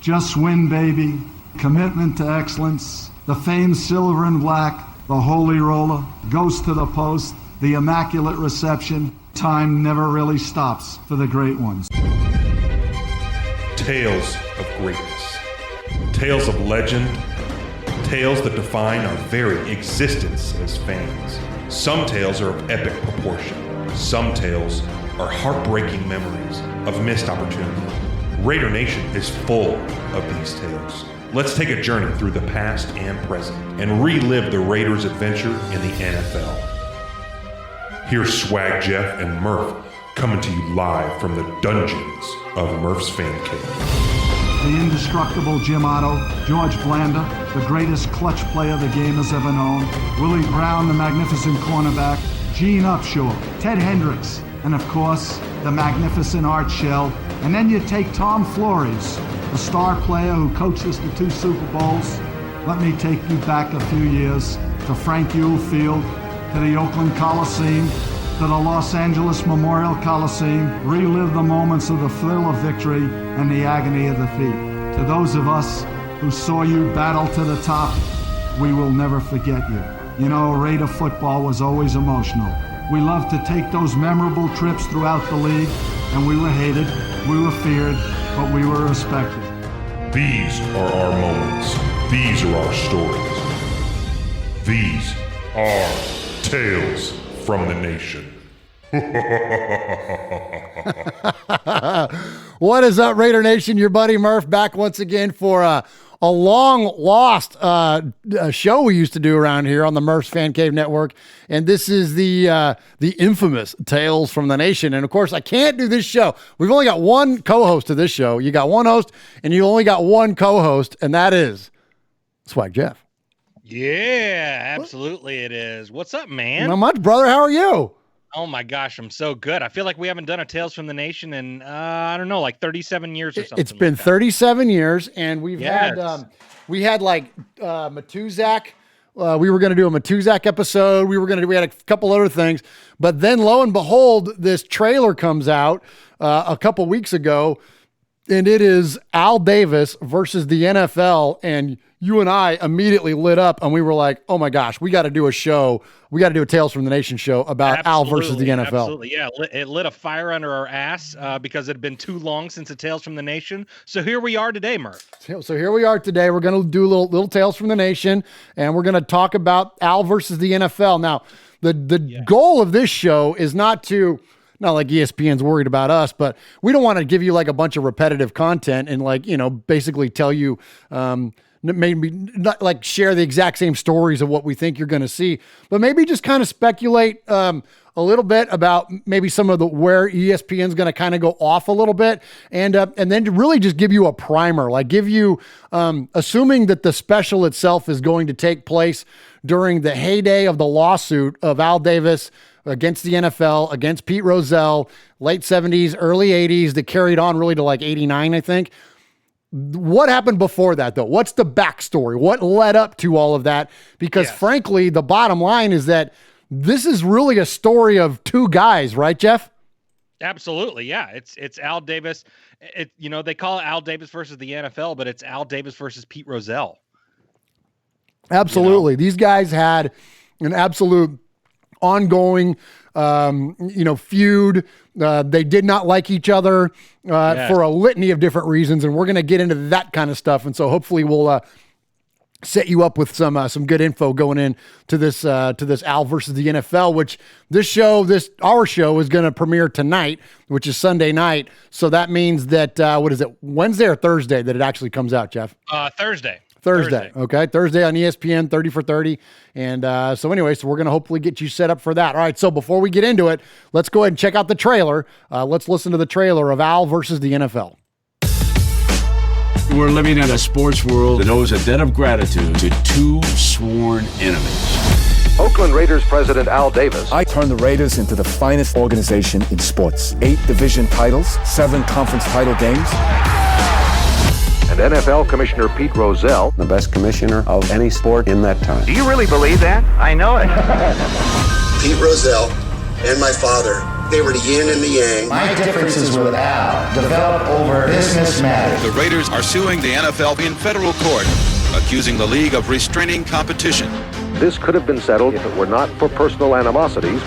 Just win, baby. Commitment to excellence. The famed silver and black. The holy roller. Goes to the post. The immaculate reception. Time never really stops for the great ones. Tales of greatness. Tales of legend. Tales that define our very existence as fans. Some tales are of epic proportion. Some tales are heartbreaking memories of missed opportunity. Raider Nation is full of these tales. Let's take a journey through the past and present and relive the Raiders' adventure in the NFL. Here's Swag Jeff and Murf coming to you live from the dungeons of Murf's Fan Cave. The indestructible Jim Otto, George Blanda, the greatest clutch player the game has ever known, Willie Brown, the magnificent cornerback, Gene Upshaw, Ted Hendricks, and of course, the magnificent Art Shell. And then you take Tom Flores, the star player who coached us to 2 Super Bowls. Let me take you back a few years to Frank Ewell Field, to the Oakland Coliseum, to the Los Angeles Memorial Coliseum, relive the moments of the thrill of victory and the agony of defeat. To those of us who saw you battle to the top, we will never forget you. You know, Raider football was always emotional. We loved to take those memorable trips throughout the league, and we were hated, we were feared, but we were respected. These are our moments. These are our stories. These are Tales from the Nation. What is up, Raider Nation? Your buddy Murf back once again for a long-lost show we used to do around here on the Murf's Fan Cave Network, and this is the infamous Tales from the Nation. And of course, I can't do this show. We've only got one co-host to this show. You got one host, and you only got one co-host, and that is Swag Jeff. Yeah, absolutely it is. What's up, man? Not much, brother. How are you? Oh my gosh, I'm so good. I feel like we haven't done a Tales from the Nation in, I don't know, like 37 years or something. It's been like 37 years, and we had like Matuzak. We were going to do a Matuzak episode. We had a couple other things, but then lo and behold, this trailer comes out a couple weeks ago, and it is Al Davis versus the NFL, and you and I immediately lit up, and we were like, oh my gosh, we got to do a show. We got to do a Tales from the Nation show about Al versus the NFL. Absolutely, yeah. It lit a fire under our ass because it had been too long since the Tales from the Nation. So here we are today, Murph. So here we are today. We're going to do little Tales from the Nation, and we're going to talk about Al versus the NFL. Now, the goal of this show is not like ESPN's worried about us, but we don't want to give you like a bunch of repetitive content and basically tell you, maybe not like share the exact same stories of what we think you're going to see, but maybe just kind of speculate a little bit about maybe some of where ESPN's going to kind of go off a little bit, and then to really just give you a primer, like give you, assuming that the special itself is going to take place during the heyday of the lawsuit of Al Davis against the NFL, against Pete Rozelle, late 70s, early 80s, that carried on really to like 89, I think. What happened before that, though? What's the backstory? What led up to all of that? Because frankly, the bottom line is that this is really a story of two guys, right, Jeff? Absolutely, yeah. It's Al Davis. They call it Al Davis versus the NFL, but it's Al Davis versus Pete Rozelle. Absolutely. These guys had an absolute ongoing feud. They did not like each other for a litany of different reasons, and we're going to get into that kind of stuff. And so hopefully we'll set you up with some good info going in to this Al versus the NFL, which our show is going to premiere tonight, which is Sunday night. So that means that what is it, Wednesday or Thursday that it actually comes out, Jeff? Thursday. Okay. Thursday on ESPN, 30 for 30. And so we're going to hopefully get you set up for that. All right. So before we get into it, let's go ahead and check out the trailer. Let's listen to the trailer of Al versus the NFL. We're living in a sports world that owes a debt of gratitude to two sworn enemies. Oakland Raiders president Al Davis. I turned the Raiders into the finest organization in sports. 8 division titles, 7 conference title games. And NFL Commissioner Pete Rozelle, the best commissioner of any sport in that time. Do you really believe that? I know it. Pete Rozelle and my father They were the yin and the yang. My differences with Al developed over business matters. The Raiders are suing the NFL in federal court, accusing the league of restraining competition. This could have been settled if it were not for personal animosities.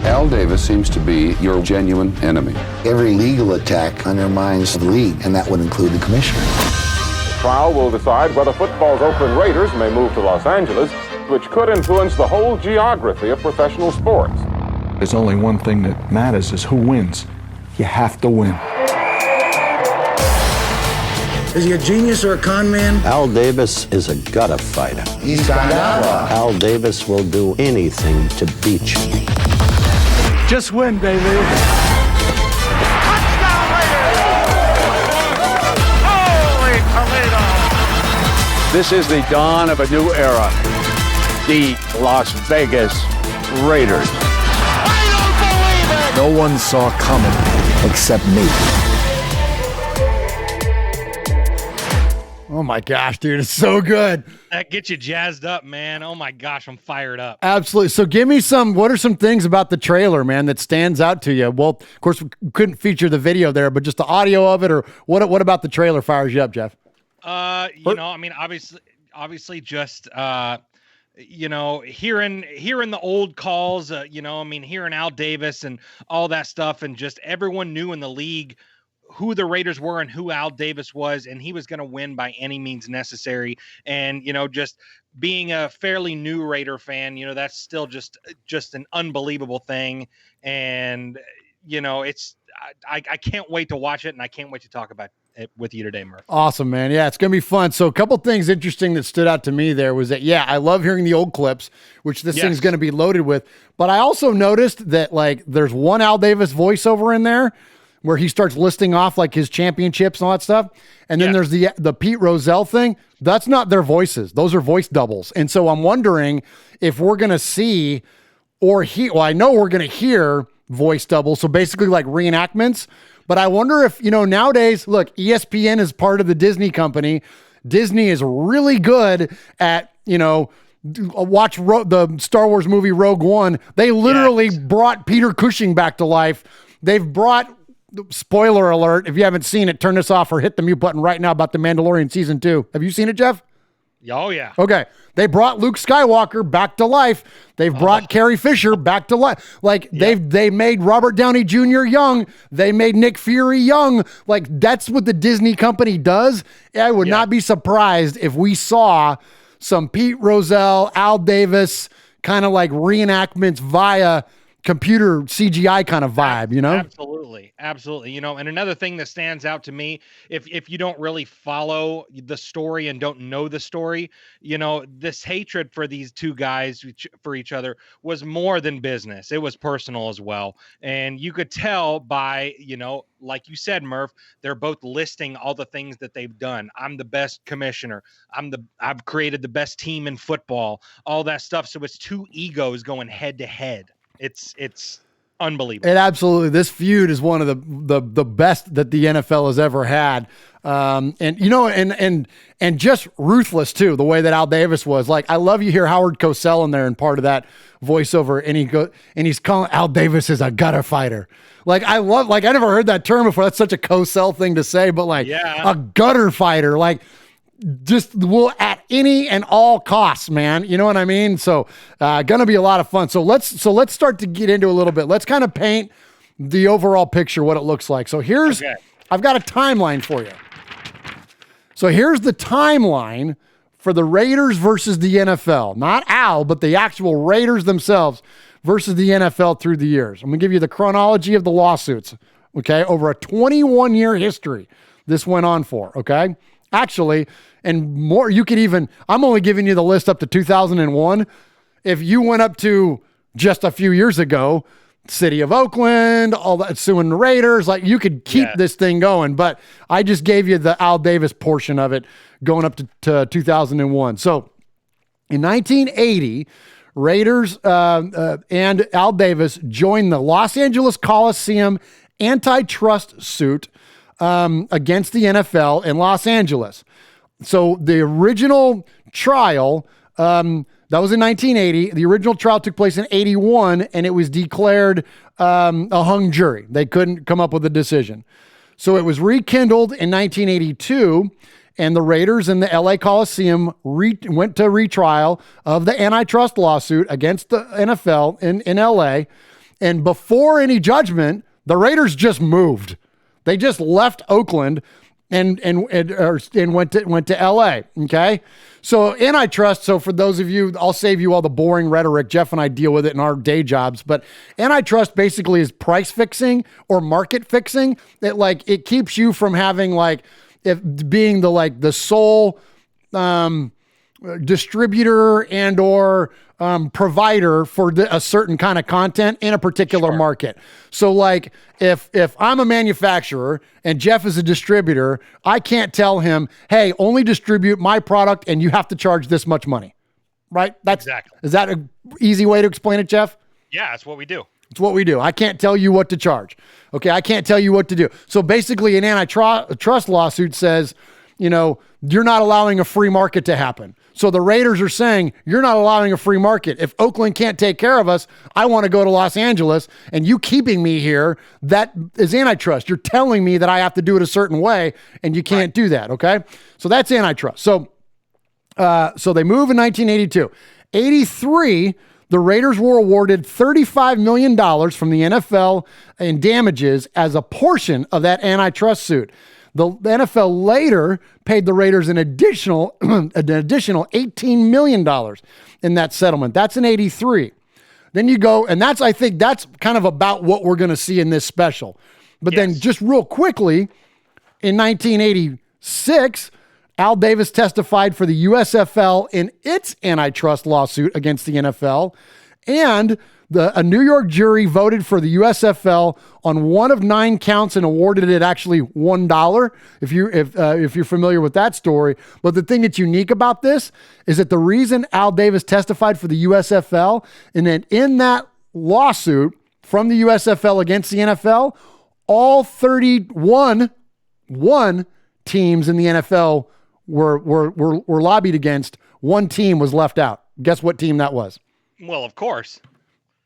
Al Davis seems to be your genuine enemy. Every legal attack undermines the league, and that would include the commissioner. The trial will decide whether football's Oakland Raiders may move to Los Angeles, which could influence the whole geography of professional sports. There's only one thing that matters is who wins. You have to win. Is he a genius or a con man? Al Davis is a gutter fighter. He's gone outlaw. Al Davis will do anything to beat you. Just win, baby. Touchdown Raiders! Holy Toledo! This is the dawn of a new era. The Las Vegas Raiders. No one saw coming except me. Oh my gosh, dude, it's so good. That gets you jazzed up, man. Oh my gosh, I'm fired up. Absolutely. So give me what are some things about the trailer, man, that stands out to you? Well, of course, we couldn't feature the video there, but just the audio of it, or what about the trailer fires you up, Jeff? You know, I mean, obviously just you know, hearing the old calls, you know, I mean, hearing Al Davis and all that stuff, and just everyone knew in the league who the Raiders were and who Al Davis was, and he was going to win by any means necessary. And, you know, just being a fairly new Raider fan, you know, that's still just an unbelievable thing. And, you know, I can't wait to watch it, and I can't wait to talk about it with you today, Murph. Awesome, man. Yeah, it's going to be fun. So a couple things interesting that stood out to me there was that, yeah, I love hearing the old clips, which this thing's going to be loaded with. But I also noticed that, like, there's one Al Davis voiceover in there where he starts listing off like his championships and all that stuff. And then there's the Pete Rozelle thing. That's not their voices. Those are voice doubles. And so I'm wondering if we're going to see I know we're going to hear voice doubles. So basically like reenactments. But I wonder if, you know, nowadays, look, ESPN is part of the Disney company. Disney is really good at, you know, watch the Star Wars movie Rogue One. They literally brought Peter Cushing back to life. They've brought, spoiler alert, if you haven't seen it, turn this off or hit the mute button right now, about The Mandalorian season 2. Have you seen it, Jeff? Oh, yeah. Okay. They brought Luke Skywalker back to life. They've brought Carrie Fisher back to life. Like, they made Robert Downey Jr. young. They made Nick Fury young. Like, that's what the Disney company does. I would not be surprised if we saw some Pete Rozelle, Al Davis, kind of like reenactments via computer CGI kind of vibe, you know? Absolutely. You know, and another thing that stands out to me, if you don't really follow the story and don't know the story, you know, this hatred for these two guys for each other was more than business. It was personal as well. And you could tell by, you know, like you said, Murph, they're both listing all the things that they've done. I'm the best commissioner. I've created the best team in football, all that stuff. So it's two egos going head to head. It's unbelievable. It absolutely. This feud is one of the best that the NFL has ever had. And you know, and just ruthless too, the way that Al Davis was. Like, I love you hear Howard Cosell in there and part of that voiceover, and he's calling Al Davis is a gutter fighter. Like, I never heard that term before. That's such a Cosell thing to say, but like a gutter fighter, like, just will at any and all costs, man. You know what I mean? So gonna be a lot of fun. So let's start to get into a little bit. Let's kind of paint the overall picture, what it looks like. So I've got a timeline for you. So here's the timeline for the Raiders versus the NFL. Not Al, but the actual Raiders themselves versus the NFL through the years. I'm gonna give you the chronology of the lawsuits, okay? Over a 21-year history this went on for, okay? Actually, and more, I'm only giving you the list up to 2001. If you went up to just a few years ago, city of Oakland, all that, suing the Raiders, like, you could keep this thing going, but I just gave you the Al Davis portion of it going up to 2001. So in 1980, Raiders and Al Davis joined the Los Angeles Coliseum antitrust suit against the NFL in Los Angeles. So the original trial, That was in 1980. The original trial took place in 81, and it was declared a hung jury. They couldn't come up with a decision. So it was rekindled in 1982, and the Raiders and the LA Coliseum went to retrial of the antitrust lawsuit against the NFL in LA. And before any judgment, the Raiders just moved. They just left Oakland and went to LA. Okay. So antitrust. So for those of you, I'll save you all the boring rhetoric. Jeff and I deal with it in our day jobs, but antitrust basically is price fixing or market fixing. It keeps you from having being the sole distributor and or provider for a certain kind of content in a particular market. So if I'm a manufacturer and Jeff is a distributor, I can't tell him, hey, only distribute my product and you have to charge this much money, right? Exactly. Is that an easy way to explain it, Jeff? Yeah, that's what we do. It's what we do. I can't tell you what to charge. Okay. I can't tell you what to do. So basically an antitrust lawsuit says, you're not allowing a free market to happen. So the Raiders are saying, you're not allowing a free market. If Oakland can't take care of us, I want to go to Los Angeles, and you keeping me here, that is antitrust. You're telling me that I have to do it a certain way, and you can't do that, okay? So that's antitrust. So they move in 1982. 83, the Raiders were awarded $35 million from the NFL in damages as a portion of that antitrust suit. The NFL later paid the Raiders an additional $18 million in that settlement. That's in 83. Then you go, and I think that's kind of about what we're going to see in this special. But then just real quickly, in 1986, Al Davis testified for the USFL in its antitrust lawsuit against the NFL, and a New York jury voted for the USFL on one of 9 counts and awarded it actually $1. If you're familiar with that story, but the thing that's unique about this is that the reason Al Davis testified for the USFL, and then in that lawsuit from the USFL against the NFL, all 31 teams in the NFL were lobbied against. One team was left out. Guess what team that was? Well, of course.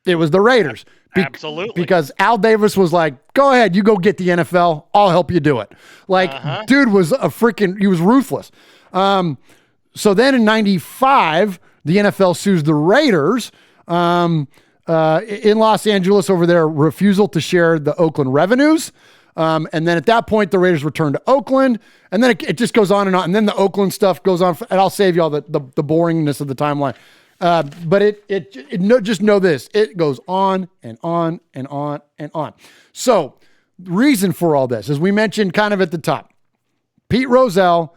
It was the Raiders. Absolutely. Because Al Davis was like, go ahead, you go get the NFL. I'll help you do it. Dude was he was ruthless. So then in 95, the NFL sues the Raiders in Los Angeles over their refusal to share the Oakland revenues. And then at that point, the Raiders returned to Oakland, and then it just goes on. And then the Oakland stuff goes on, and I'll save you all the boringness of the timeline. But just know this, it goes on and on and on and on. So the reason for all this, as we mentioned kind of at the top, Pete Rozelle,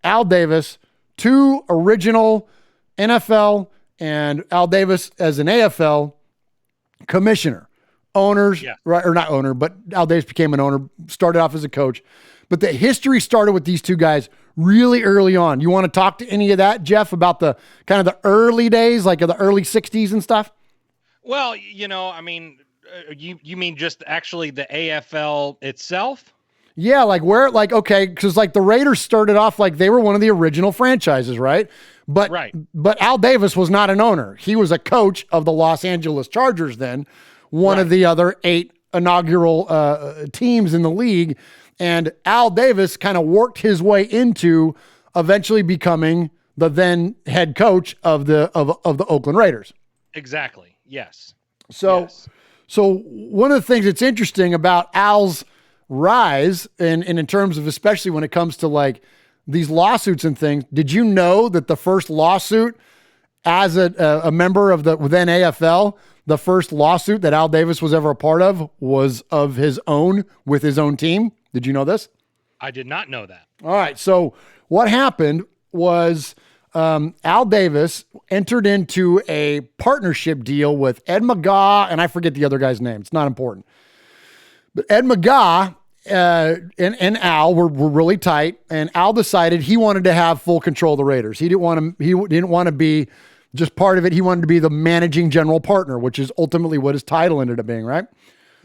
Al Davis, 2 original NFL and Al Davis as an AFL commissioner, owners, right? Or not owner, but Al Davis became an owner, started off as a coach, but the history started with these 2 guys really early on. You want to talk to any of that, Jeff, about the kind of the early days, like of the early 60s and stuff? Well, you mean just actually the AFL itself? Yeah, okay, because the Raiders started off like they were one of the original franchises, right? But Al Davis was not an owner. He was a coach of the Los Angeles Chargers then, one of the other 8 inaugural teams in the league. And Al Davis kind of worked his way into eventually becoming the then head coach of the Oakland Raiders. Exactly. Yes. So one of the things that's interesting about Al's rise, and in terms of, especially when it comes to these lawsuits and things, did you know that the first lawsuit as a member of the then AFL, the first lawsuit that Al Davis was ever a part of was of his own with his own team? Did you know this? I did not know that. All right. So what happened was Al Davis entered into a partnership deal with Ed McGaw, and I forget the other guy's name. It's not important. But Ed McGaw and Al were really tight, and Al decided he wanted to have full control of the Raiders. He didn't want to be just part of it. He wanted to be the managing general partner, which is ultimately what his title ended up being, right?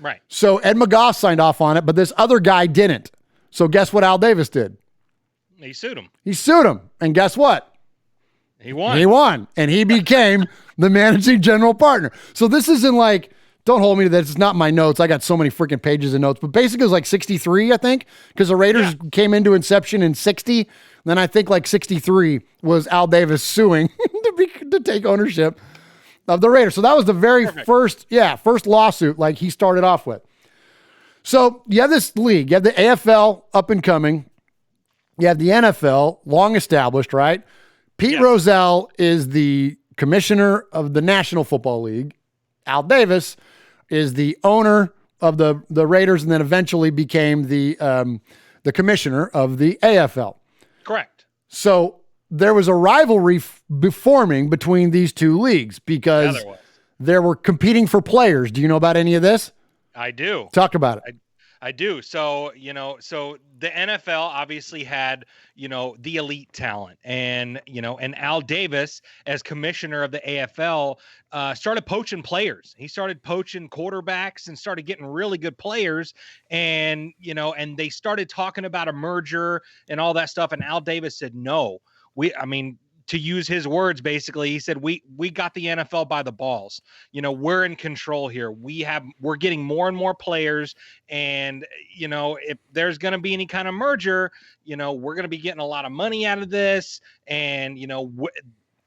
Right. So Ed McGaw signed off on it, but this other guy didn't. So guess what Al Davis did? He sued him. And guess what? He won. He won, and he became the managing general partner. So this isn't like, don't hold me to this. It's not my notes. I got so many freaking pages of notes, but basically it was like 63, I think, because the Raiders came into inception in 60. Then I think like 63 was Al Davis suing to take ownership of the Raiders. So that was the very first lawsuit like he started off with. So you have this league. You have the AFL up and coming. You have the NFL, long established, right? Pete Rozelle is the commissioner of the National Football League. Al Davis is the owner of the Raiders and then eventually became the commissioner of the AFL. Correct. So there was a rivalry forming between these two leagues because they were competing for players. Do you know about any of this? I do. Talk about it. I do. So, so the NFL obviously had, the elite talent and Al Davis as commissioner of the AFL started poaching players. He started poaching quarterbacks and started getting really good players. And, and they started talking about a merger and all that stuff. And Al Davis said, no, to use his words, basically, he said, we got the NFL by the balls. We're in control here. We're getting more and more players. And, if there's going to be any kind of merger, we're going to be getting a lot of money out of this. And,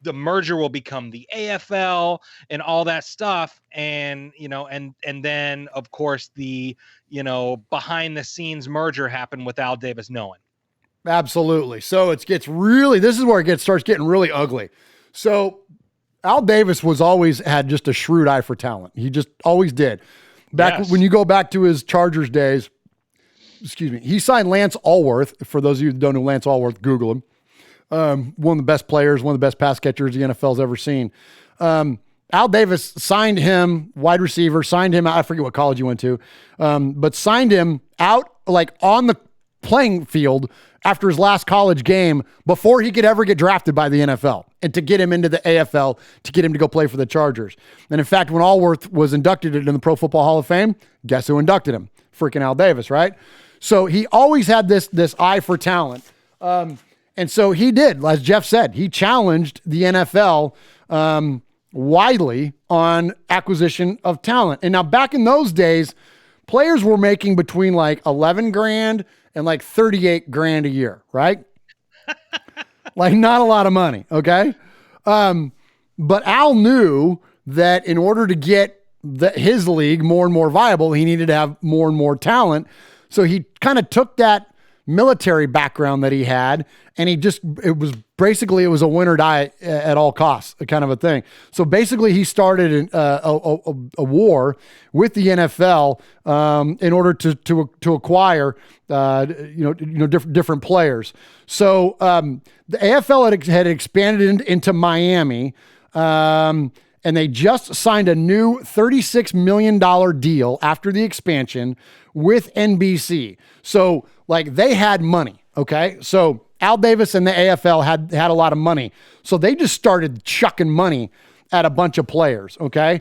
the merger will become the AFL and all that stuff. And, and then of course the, behind the scenes merger happened with Al Davis knowing. Absolutely. So this is where it starts getting really ugly. So Al Davis had just a shrewd eye for talent. He just always did. When you go back to his Chargers days, he signed Lance Allworth. For those of you who don't know Lance Allworth, Google him. One of the best players, one of the best pass catchers the NFL's ever seen. Al Davis signed him, wide receiver, signed him out. I forget what college he went to, but signed him out like on the playing field after his last college game before he could ever get drafted by the NFL and to get him into the AFL, to get him to go play for the Chargers. And in fact, when Allworth was inducted into the Pro Football Hall of Fame, guess who inducted him? Freaking Al Davis, right? So he always had this eye for talent. And so he did, as Jeff said, he challenged the NFL widely on acquisition of talent. And now back in those days, players were making between like 11 grand and like 38 grand a year, right? Like not a lot of money. Okay. But Al knew that in order to get his league more and more viable, he needed to have more and more talent. So he kind of took that military background that he had, and it was a win or die at all costs, kind of a thing. So basically he started a war with the NFL in order to acquire different players. So the AFL had expanded into Miami, and they just signed a new $36 million deal after the expansion with NBC. So like they had money. Okay. So Al Davis and the AFL had a lot of money. So they just started chucking money at a bunch of players. Okay.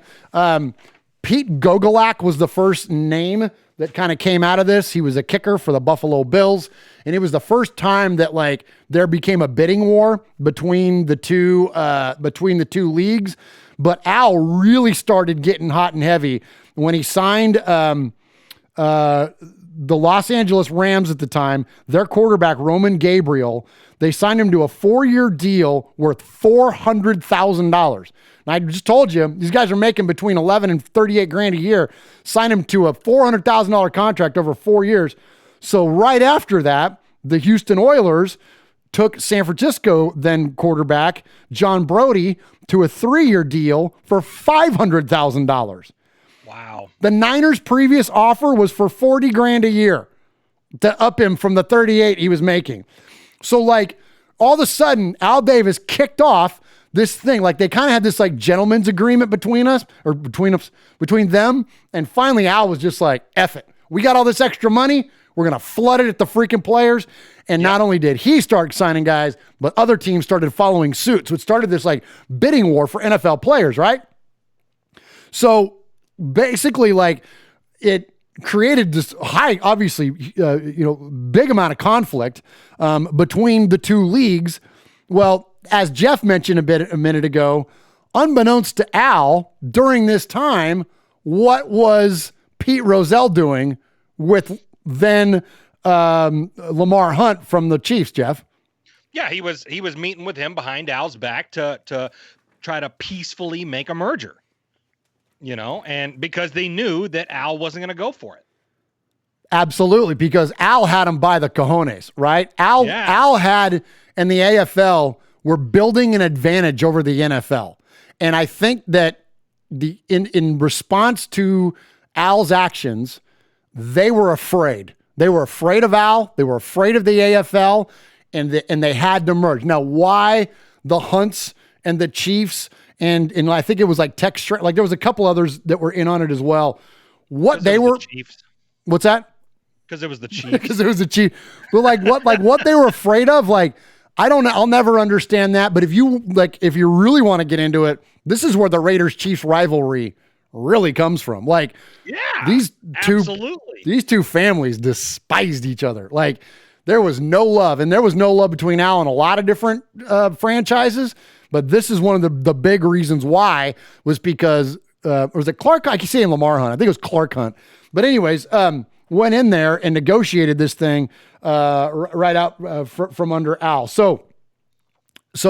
Pete Gogolak was the first name that kind of came out of this. He was a kicker for the Buffalo Bills. And it was the first time that like there became a bidding war between the two leagues. But Al really started getting hot and heavy when he signed the Los Angeles Rams at the time, their quarterback, Roman Gabriel. They signed him to a 4-year deal worth $400,000. And I just told you, these guys are making between 11 and 38 grand a year. Sign him to a $400,000 contract over 4 years. So right after that, the Houston Oilers took San Francisco then quarterback John Brody to a 3-year deal for $500,000. Wow. The Niners' previous offer was for 40 grand a year to up him from the 38 he was making. So like all of a sudden Al Davis kicked off this thing. Like they kind of had this like gentleman's agreement between them. And finally Al was just like, F it. We got all this extra money. We're going to flood it at the freaking players. And not only did he start signing guys, but other teams started following suit. So it started this like bidding war for NFL players, right? So basically like it created this high, obviously, big amount of conflict between the two leagues. Well, as Jeff mentioned a minute ago, unbeknownst to Al, during this time, what was Pete Rozelle doing with then Lamar Hunt from the Chiefs, Jeff? Yeah, he was meeting with him behind Al's back to try to peacefully make a merger. And because they knew that Al wasn't going to go for it. Absolutely, because Al had him by the cojones, right? Al had, and the AFL were building an advantage over the NFL. And I think that in response to Al's actions, they were afraid. They were afraid of Al. They were afraid of the AFL, and they had to merge. Now, why the Hunts and the Chiefs and I think it was like like there was a couple others that were in on it as well. What they were, the Chiefs. What's that? Because it was the Chiefs. Because it was the Chiefs. But what they were afraid of, like, I don't know. I'll never understand that. But if you really want to get into it, this is where the Raiders-Chiefs rivalry really comes from. Like, these two families despised each other. Like, there was no love, and there was no love between Al and a lot of different franchises. But this is one of the big reasons why, was because was it Clark? I keep saying Lamar Hunt. I think it was Clark Hunt. But anyways, went in there and negotiated this thing right out from under Al. So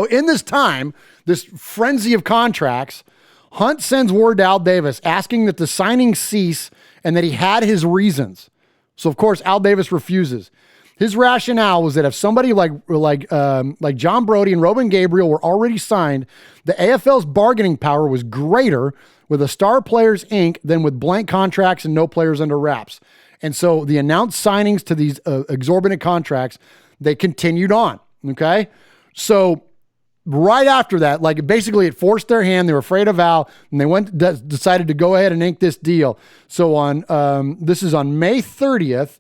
in this time, this frenzy of contracts, Hunt sends word to Al Davis asking that the signing cease and that he had his reasons. So of course, Al Davis refuses. His rationale was that if somebody like John Brody and Robin Gabriel were already signed, the AFL's bargaining power was greater with a Star Players Inc. than with blank contracts and no players under wraps. And so the announced signings to these exorbitant contracts, they continued on. Okay. So right after that, like basically it forced their hand. They were afraid of Al, and they decided to go ahead and ink this deal. So this is on May 30th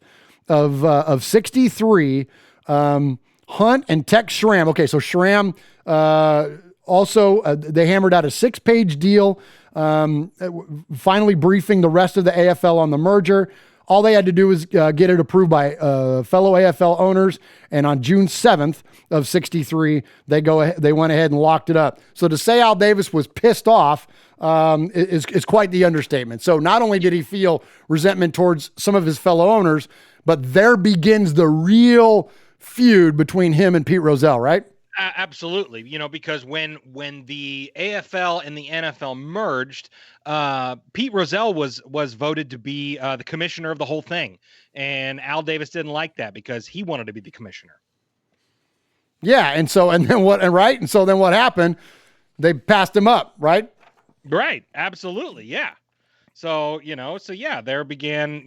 of 63, Hunt and Tex Schramm. Okay. So Schramm, also they hammered out a 6-page deal, finally briefing the rest of the AFL on the merger. All they had to do was get it approved by fellow AFL owners, and on June 7th of 63, they went ahead and locked it up. So to say Al Davis was pissed off is quite the understatement. So not only did he feel resentment towards some of his fellow owners, but there begins the real feud between him and Pete Rozelle, right? Absolutely. Because when the AFL and the NFL merged, Pete Rozelle was voted to be the commissioner of the whole thing. And Al Davis didn't like that because he wanted to be the commissioner. Yeah. And so then what happened? They passed him up, right? Right. Absolutely. Yeah. So, there began,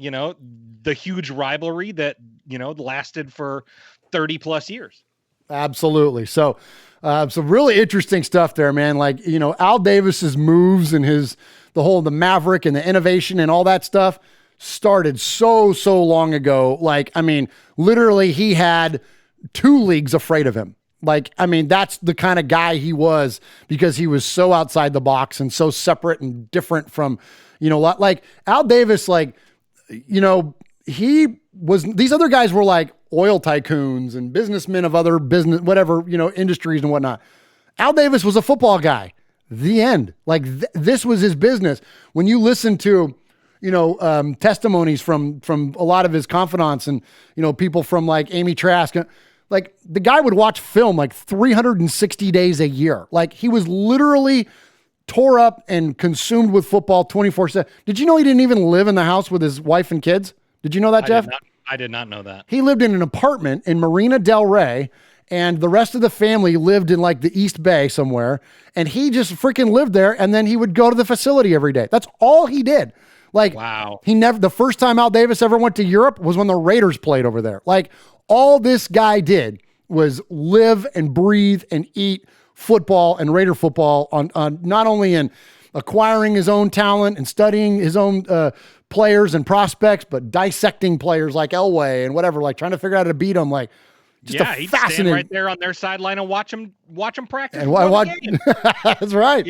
the huge rivalry that, lasted for 30 plus years. Absolutely. So really interesting stuff there, man. Like, Al Davis's moves and the Maverick and the innovation and all that stuff started so long ago. Like, I mean, literally he had 2 leagues afraid of him. Like, I mean, that's the kind of guy he was, because he was so outside the box and so separate and different from, like Al Davis, like, he was, these other guys were like oil tycoons and businessmen of other business, whatever, industries and whatnot. Al Davis was a football guy. The end. Like this was his business. When you listen to, testimonies from a lot of his confidants and, people from like Amy Trask, like the guy would watch film like 360 days a year. Like he was literally tore up and consumed with football 24/7. Did you know he didn't even live in the house with his wife and kids? Did you know that, Jeff? I did not know that. He lived in an apartment in Marina Del Rey, and the rest of the family lived in like the East Bay somewhere. And he just freaking lived there. And then he would go to the facility every day. That's all he did. Like, wow. The first time Al Davis ever went to Europe was when the Raiders played over there. Like, all this guy did was live and breathe and eat football and Raider football on not only in acquiring his own talent and studying his own players and prospects, but dissecting players like Elway and whatever, like trying to figure out how to beat them. Like, just he'd stand right there on their sideline and watch them practice. And that's right.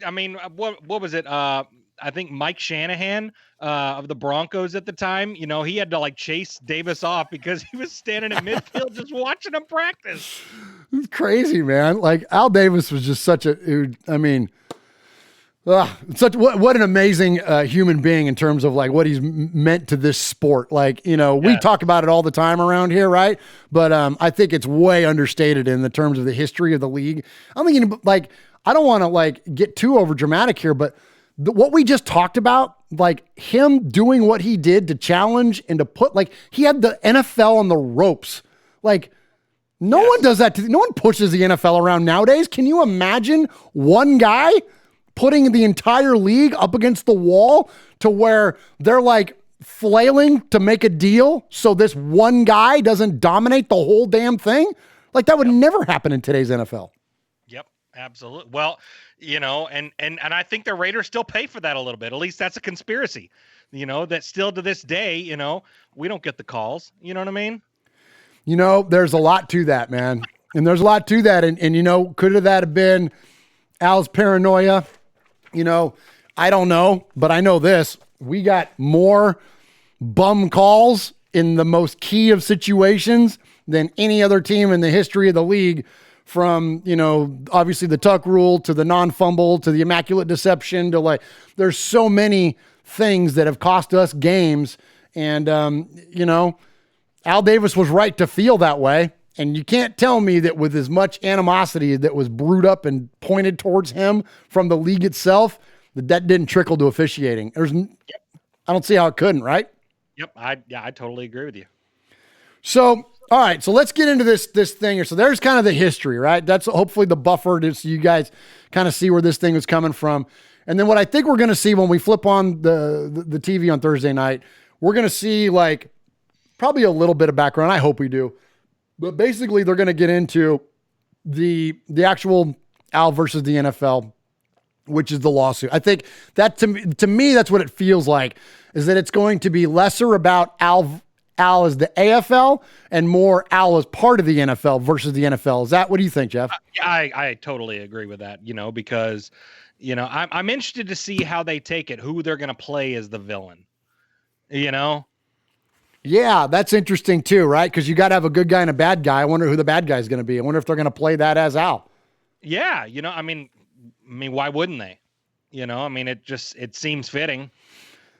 I mean, what was it? I think Mike Shanahan of the Broncos at the time, he had to like chase Davis off because he was standing in midfield just watching him practice. It's crazy, man. Like Al Davis was just such a, I mean, what an amazing human being in terms of like what he's meant to this sport. Like, we talk about it all the time around here, right? But I think it's way understated in the terms of the history of the league. I'm thinking like, I don't want to like get too over dramatic here, but what we just talked about, like him doing what he did to challenge and to put, like he had the NFL on the ropes. Like no one does that. No one pushes the NFL around nowadays. Can you imagine one guy putting the entire league up against the wall to where they're like flailing to make a deal so this one guy doesn't dominate the whole damn thing? Like that would never happen in today's NFL. Yep, absolutely. Well, and I think the Raiders still pay for that a little bit. At least that's a conspiracy, that still to this day, we don't get the calls. You know what I mean? There's a lot to that, man. And there's a lot to that. And could that have been Al's paranoia? I don't know, but I know this. We got more bum calls in the most key of situations than any other team in the history of the league, from, obviously the tuck rule to the non-fumble to the immaculate deception to like, there's so many things that have cost us games. And, Al Davis was right to feel that way. And you can't tell me that with as much animosity that was brewed up and pointed towards him from the league itself, that didn't trickle to officiating. I don't see how it couldn't, right? Yep. I totally agree with you. So, all right. So let's get into this thing here. So there's kind of the history, right? That's hopefully the buffer so you guys kind of see where this thing was coming from. And then what I think we're going to see when we flip on the TV on Thursday night, we're going to see like probably a little bit of background. I hope we do. But basically, they're going to get into the actual Al versus the NFL, which is the lawsuit. I think that to me, that's what it feels like, is that it's going to be lesser about Al as the AFL and more Al as part of the NFL versus the NFL. What do you think, Jeff? I totally agree with that, because, I'm interested to see how they take it, who they're going to play as the villain, Yeah, that's interesting too, right? Because you got to have a good guy and a bad guy. I wonder who the bad guy is going to be. I wonder if they're going to play that as Al. Yeah, I mean, why wouldn't they? It seems fitting.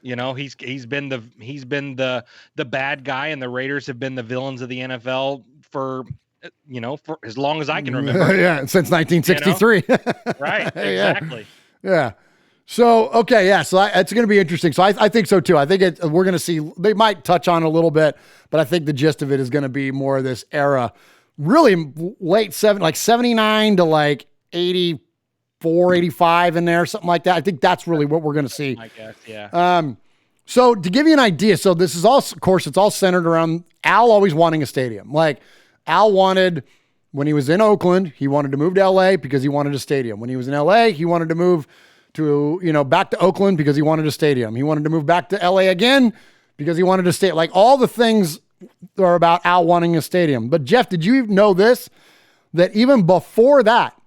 He's been the bad guy, and the Raiders have been the villains of the NFL for as long as I can remember. Yeah, since 1963. Right, exactly. Yeah. So, okay, yeah, so it's going to be interesting. So I think so too. I think we're going to see, they might touch on it a little bit, but I think the gist of it is going to be more of this era, really late 79 to like 84, 85 in there, something like that. I think that's really what we're going to see. I guess, yeah. So to give you an idea, so this is all, of course, it's all centered around Al always wanting a stadium. Like Al wanted, when he was in Oakland, he wanted to move to LA because he wanted a stadium. When he was in LA, he wanted to move to, back to Oakland because he wanted a stadium. He wanted to move back to LA again because he wanted a stadium. Like all the things are about Al wanting a stadium. But Jeff, did you know this? That even before that,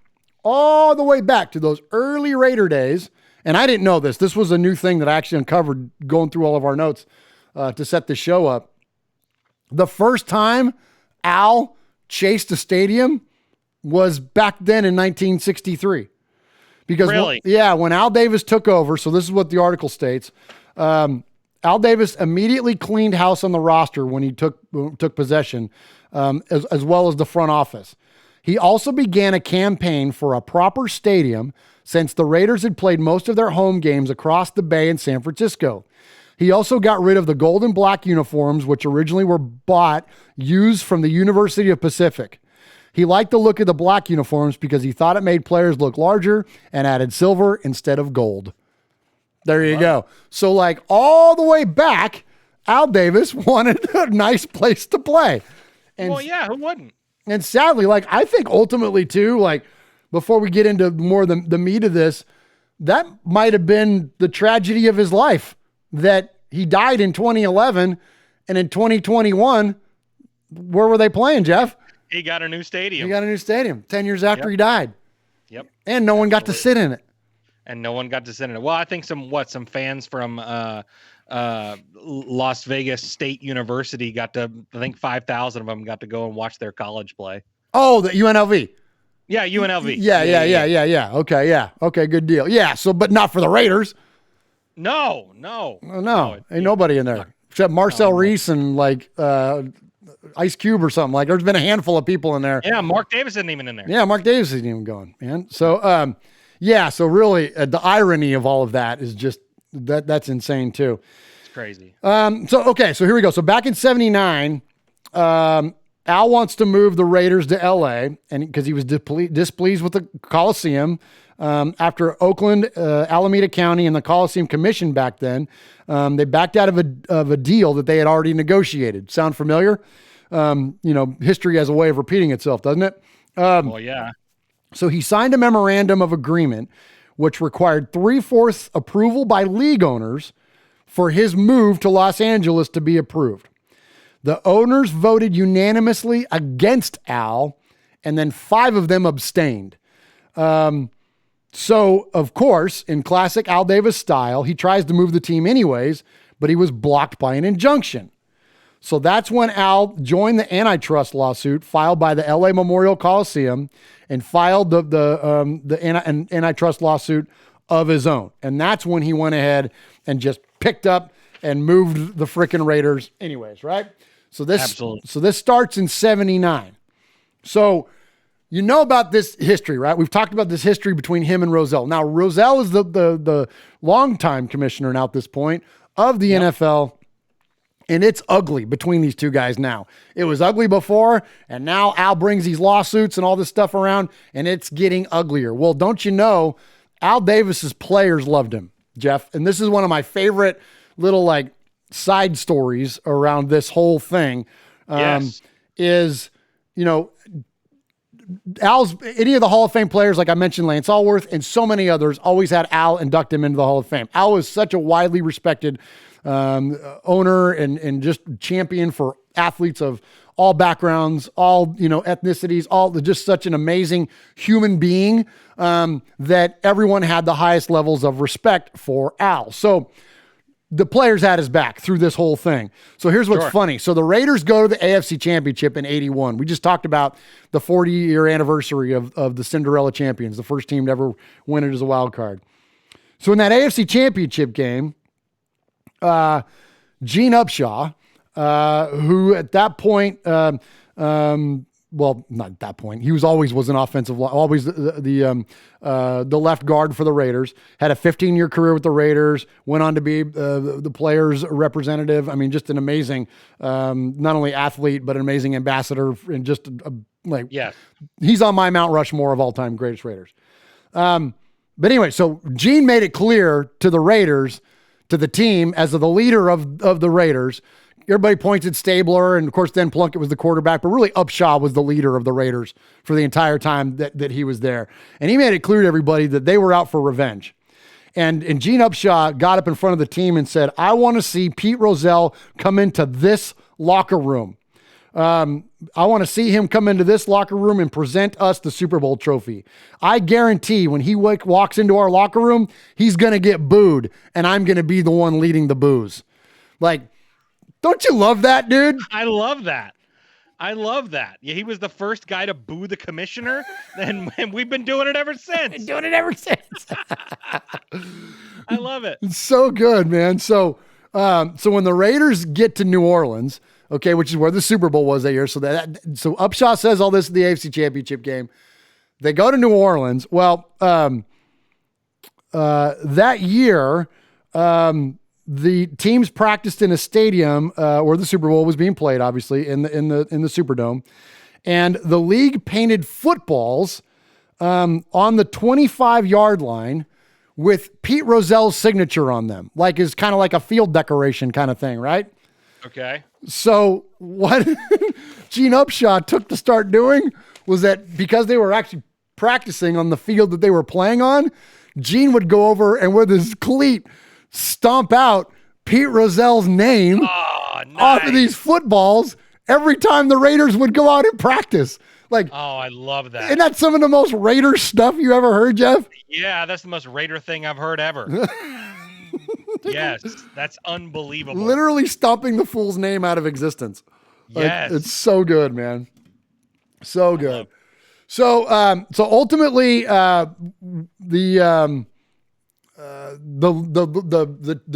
all the way back to those early Raider days, and I didn't know this. This was a new thing that I actually uncovered going through all of our notes to set the show up. The first time Al chased a stadium was back then in 1963. Because really? When Al Davis took over, so this is what the article states, Al Davis immediately cleaned house on the roster when he took possession, as well as the front office. He also began a campaign for a proper stadium since the Raiders had played most of their home games across the Bay in San Francisco. He also got rid of the gold and black uniforms, which originally were used from the University of Pacific. He liked the look of the black uniforms because he thought it made players look larger and added silver instead of gold. There you go. So like all the way back, Al Davis wanted a nice place to play. And, well, yeah, who wouldn't? And sadly, like I think ultimately too, like before we get into more the meat of this, that might have been the tragedy of his life, that he died in 2011 and in 2021, where were they playing, Jeff? He got a new stadium. 10 years after he died. Yep. And no one got to sit in it. Well, I think some fans from Las Vegas State University got to, I think 5,000 of them got to go and watch their college play. Oh, the UNLV. Yeah, UNLV. Yeah. Okay, yeah. Okay, good deal. Yeah, so but not for the Raiders. No. Ain't nobody in there except Marcel Reese and like Ice Cube or something. Like there's been a handful of people in there. Yeah, Mark Davis isn't even in there. Yeah, Mark Davis isn't even going, man. So so really the irony of all of that is just that's insane too. It's crazy. So here we go. So back in 79, Al wants to move the Raiders to LA and because he was displeased with the Coliseum. After Oakland, Alameda County, and the Coliseum Commission back then, they backed out of a deal that they had already negotiated. Sound familiar? History has a way of repeating itself, doesn't it? Well, yeah. So he signed a memorandum of agreement, which required 3/4 approval by league owners for his move to Los Angeles to be approved. The owners voted unanimously against Al, and then 5 of them abstained. So, of course, in classic Al Davis style, he tries to move the team anyways, but he was blocked by an injunction. So that's when Al joined the antitrust lawsuit filed by the LA Memorial Coliseum and filed the antitrust lawsuit of his own. And that's when he went ahead and just picked up and moved the frickin' Raiders anyways, right? So this starts in 79. So you know about this history, right? We've talked about this history between him and Rozelle. Now, Rozelle is the longtime commissioner now at this point of the NFL, and it's ugly between these two guys now. It was ugly before, and now Al brings these lawsuits and all this stuff around, and it's getting uglier. Well, don't you know, Al Davis's players loved him, Jeff, and this is one of my favorite little like side stories around this whole thing. Is, any of the Hall of Fame players, like I mentioned, Lance Allworth and so many others, always had Al induct him into the Hall of Fame. Al was such a widely respected owner and just champion for athletes of all backgrounds, all ethnicities, all just such an amazing human being that everyone had the highest levels of respect for Al. So the players had his back through this whole thing. So here's what's funny. So the Raiders go to the AFC Championship in 81. We just talked about the 40-year anniversary of the Cinderella champions, the first team to ever win it as a wild card. So in that AFC Championship game, Gene Upshaw, who at that point, well, not at that point, he was an offensive, always the left guard for the Raiders, had a 15-year career with the Raiders, went on to be the players' representative. I mean, just an amazing, not only athlete, but an amazing ambassador and just he's on my Mount Rushmore of all time greatest Raiders. But anyway, so Gene made it clear to the Raiders, to the team as the leader of the Raiders. Everybody points at Stabler, and of course, then Plunkett was the quarterback, but really Upshaw was the leader of the Raiders for the entire time that he was there. And he made it clear to everybody that they were out for revenge. And Gene Upshaw got up in front of the team and said, I want to see Pete Rozelle come into this locker room. I want to see him come into this locker room and present us the Super Bowl trophy. I guarantee when he walks into our locker room, he's going to get booed, and I'm going to be the one leading the boos. Like, don't you love that, dude? I love that. Yeah, he was the first guy to boo the commissioner, and we've been doing it ever since. I love it. It's so good, man. So when the Raiders get to New Orleans, okay, which is where the Super Bowl was that year, so Upshaw says all this at the AFC Championship game. They go to New Orleans. Well, that year, the teams practiced in a stadium where the Super Bowl was being played, obviously in the Superdome, and the league painted footballs on the 25-yard line with Pete Rozelle's signature on them, like is kind of like a field decoration kind of thing, right? Okay. So what Gene Upshaw took to start doing was that because they were actually practicing on the field that they were playing on, Gene would go over and with his cleat stomp out Pete Rozelle's name off of these footballs every time the Raiders would go out and practice. Like, oh, I love that. Isn't that some of the most Raiders stuff you ever heard, Jeff? Yeah, that's the most Raider thing I've heard ever. Yes, that's unbelievable. Literally stomping the fool's name out of existence. Like, yes. It's so good, man. So good. So ultimately, the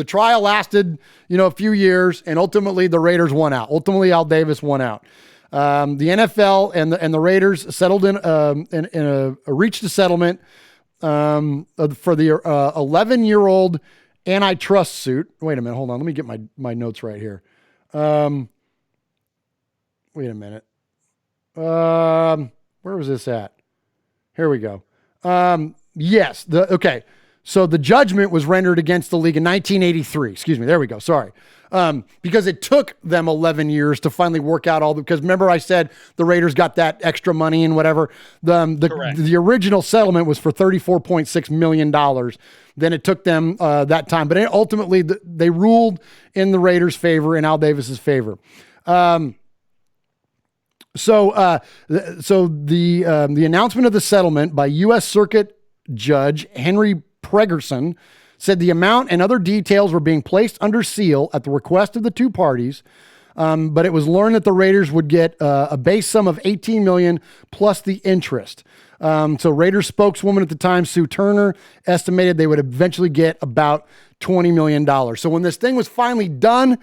trial lasted, a few years, and ultimately the Raiders won out. Ultimately, Al Davis won out. The NFL and the Raiders settled reached a settlement for the 11-year-old antitrust suit. Wait a minute, hold on. Let me get my notes right here. Wait a minute. Where was this at? Here we go. Yes. Okay. So the judgment was rendered against the league in 1983. Excuse me. There we go. Sorry. Because it took them 11 years to finally work out because remember I said the Raiders got that extra money and whatever. The original settlement was for $34.6 million. Then it took them that time, but ultimately they ruled in the Raiders' favor, in Al Davis's favor. So the announcement of the settlement by U.S. Circuit Judge Henry Pregerson said the amount and other details were being placed under seal at the request of the two parties, but it was learned that the Raiders would get a base sum of $18 million plus the interest. So Raiders spokeswoman at the time, Sue Turner, estimated they would eventually get about $20 million. So when this thing was finally done,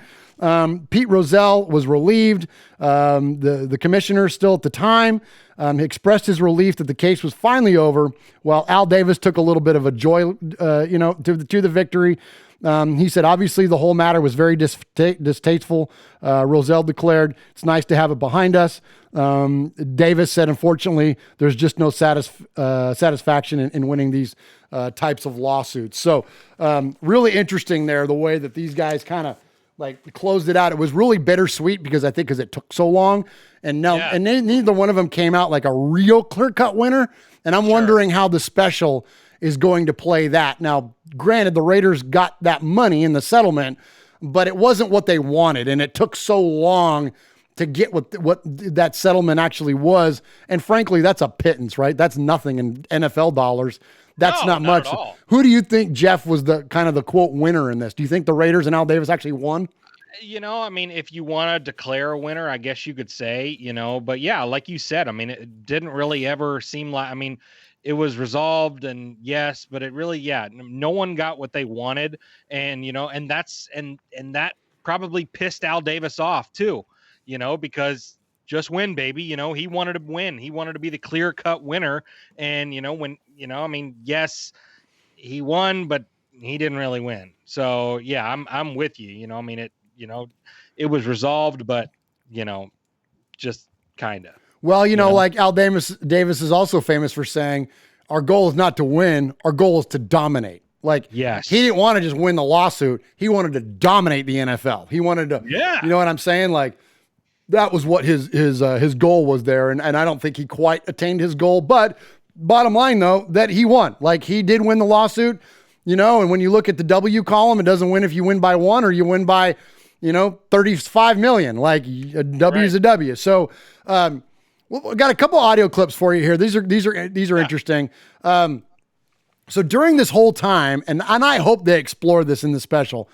Pete Rozelle was relieved. The commissioner still at the time expressed his relief that the case was finally over, while Al Davis took a little bit of a joy, to the victory. He said, obviously, the whole matter was very distasteful. Rozelle declared, it's nice to have it behind us. Davis said, unfortunately, there's just no satisfaction in winning these types of lawsuits. So really interesting there, the way that these guys kind of closed it out. It was really bittersweet because it took so long, and neither one of them came out like a real clear-cut winner. And I'm wondering how the special is going to play that. Now, granted, the Raiders got that money in the settlement, but it wasn't what they wanted, and it took so long to get what that settlement actually was. And frankly, that's a pittance, right? That's nothing in NFL dollars. That's not much. At all. Who do you think, Jeff, was the kind of the quote winner in this? Do you think the Raiders and Al Davis actually won? If you want to declare a winner, I guess you could say, but yeah, like you said, it didn't really ever seem like, it was resolved, and yes, but it really, no one got what they wanted. And, and that probably pissed Al Davis off too, because just win, baby. He wanted to win. He wanted to be the clear cut winner. And, yes, he won, but he didn't really win. So yeah, I'm with you. It was resolved, but, just kind of. Well, like Al Davis is also famous for saying, our goal is not to win. Our goal is to dominate. Yes. He didn't want to just win the lawsuit. He wanted to dominate the NFL. He wanted to, you know what I'm saying? That was what his goal was there. And I don't think he quite attained his goal, but bottom line though, that he won. He did win the lawsuit, and when you look at the W column, it doesn't win if you win by one or you win by, 35 million, a W is a W. So, we got a couple audio clips for you here. These are interesting. So during this whole time, and I hope they explore this in the special,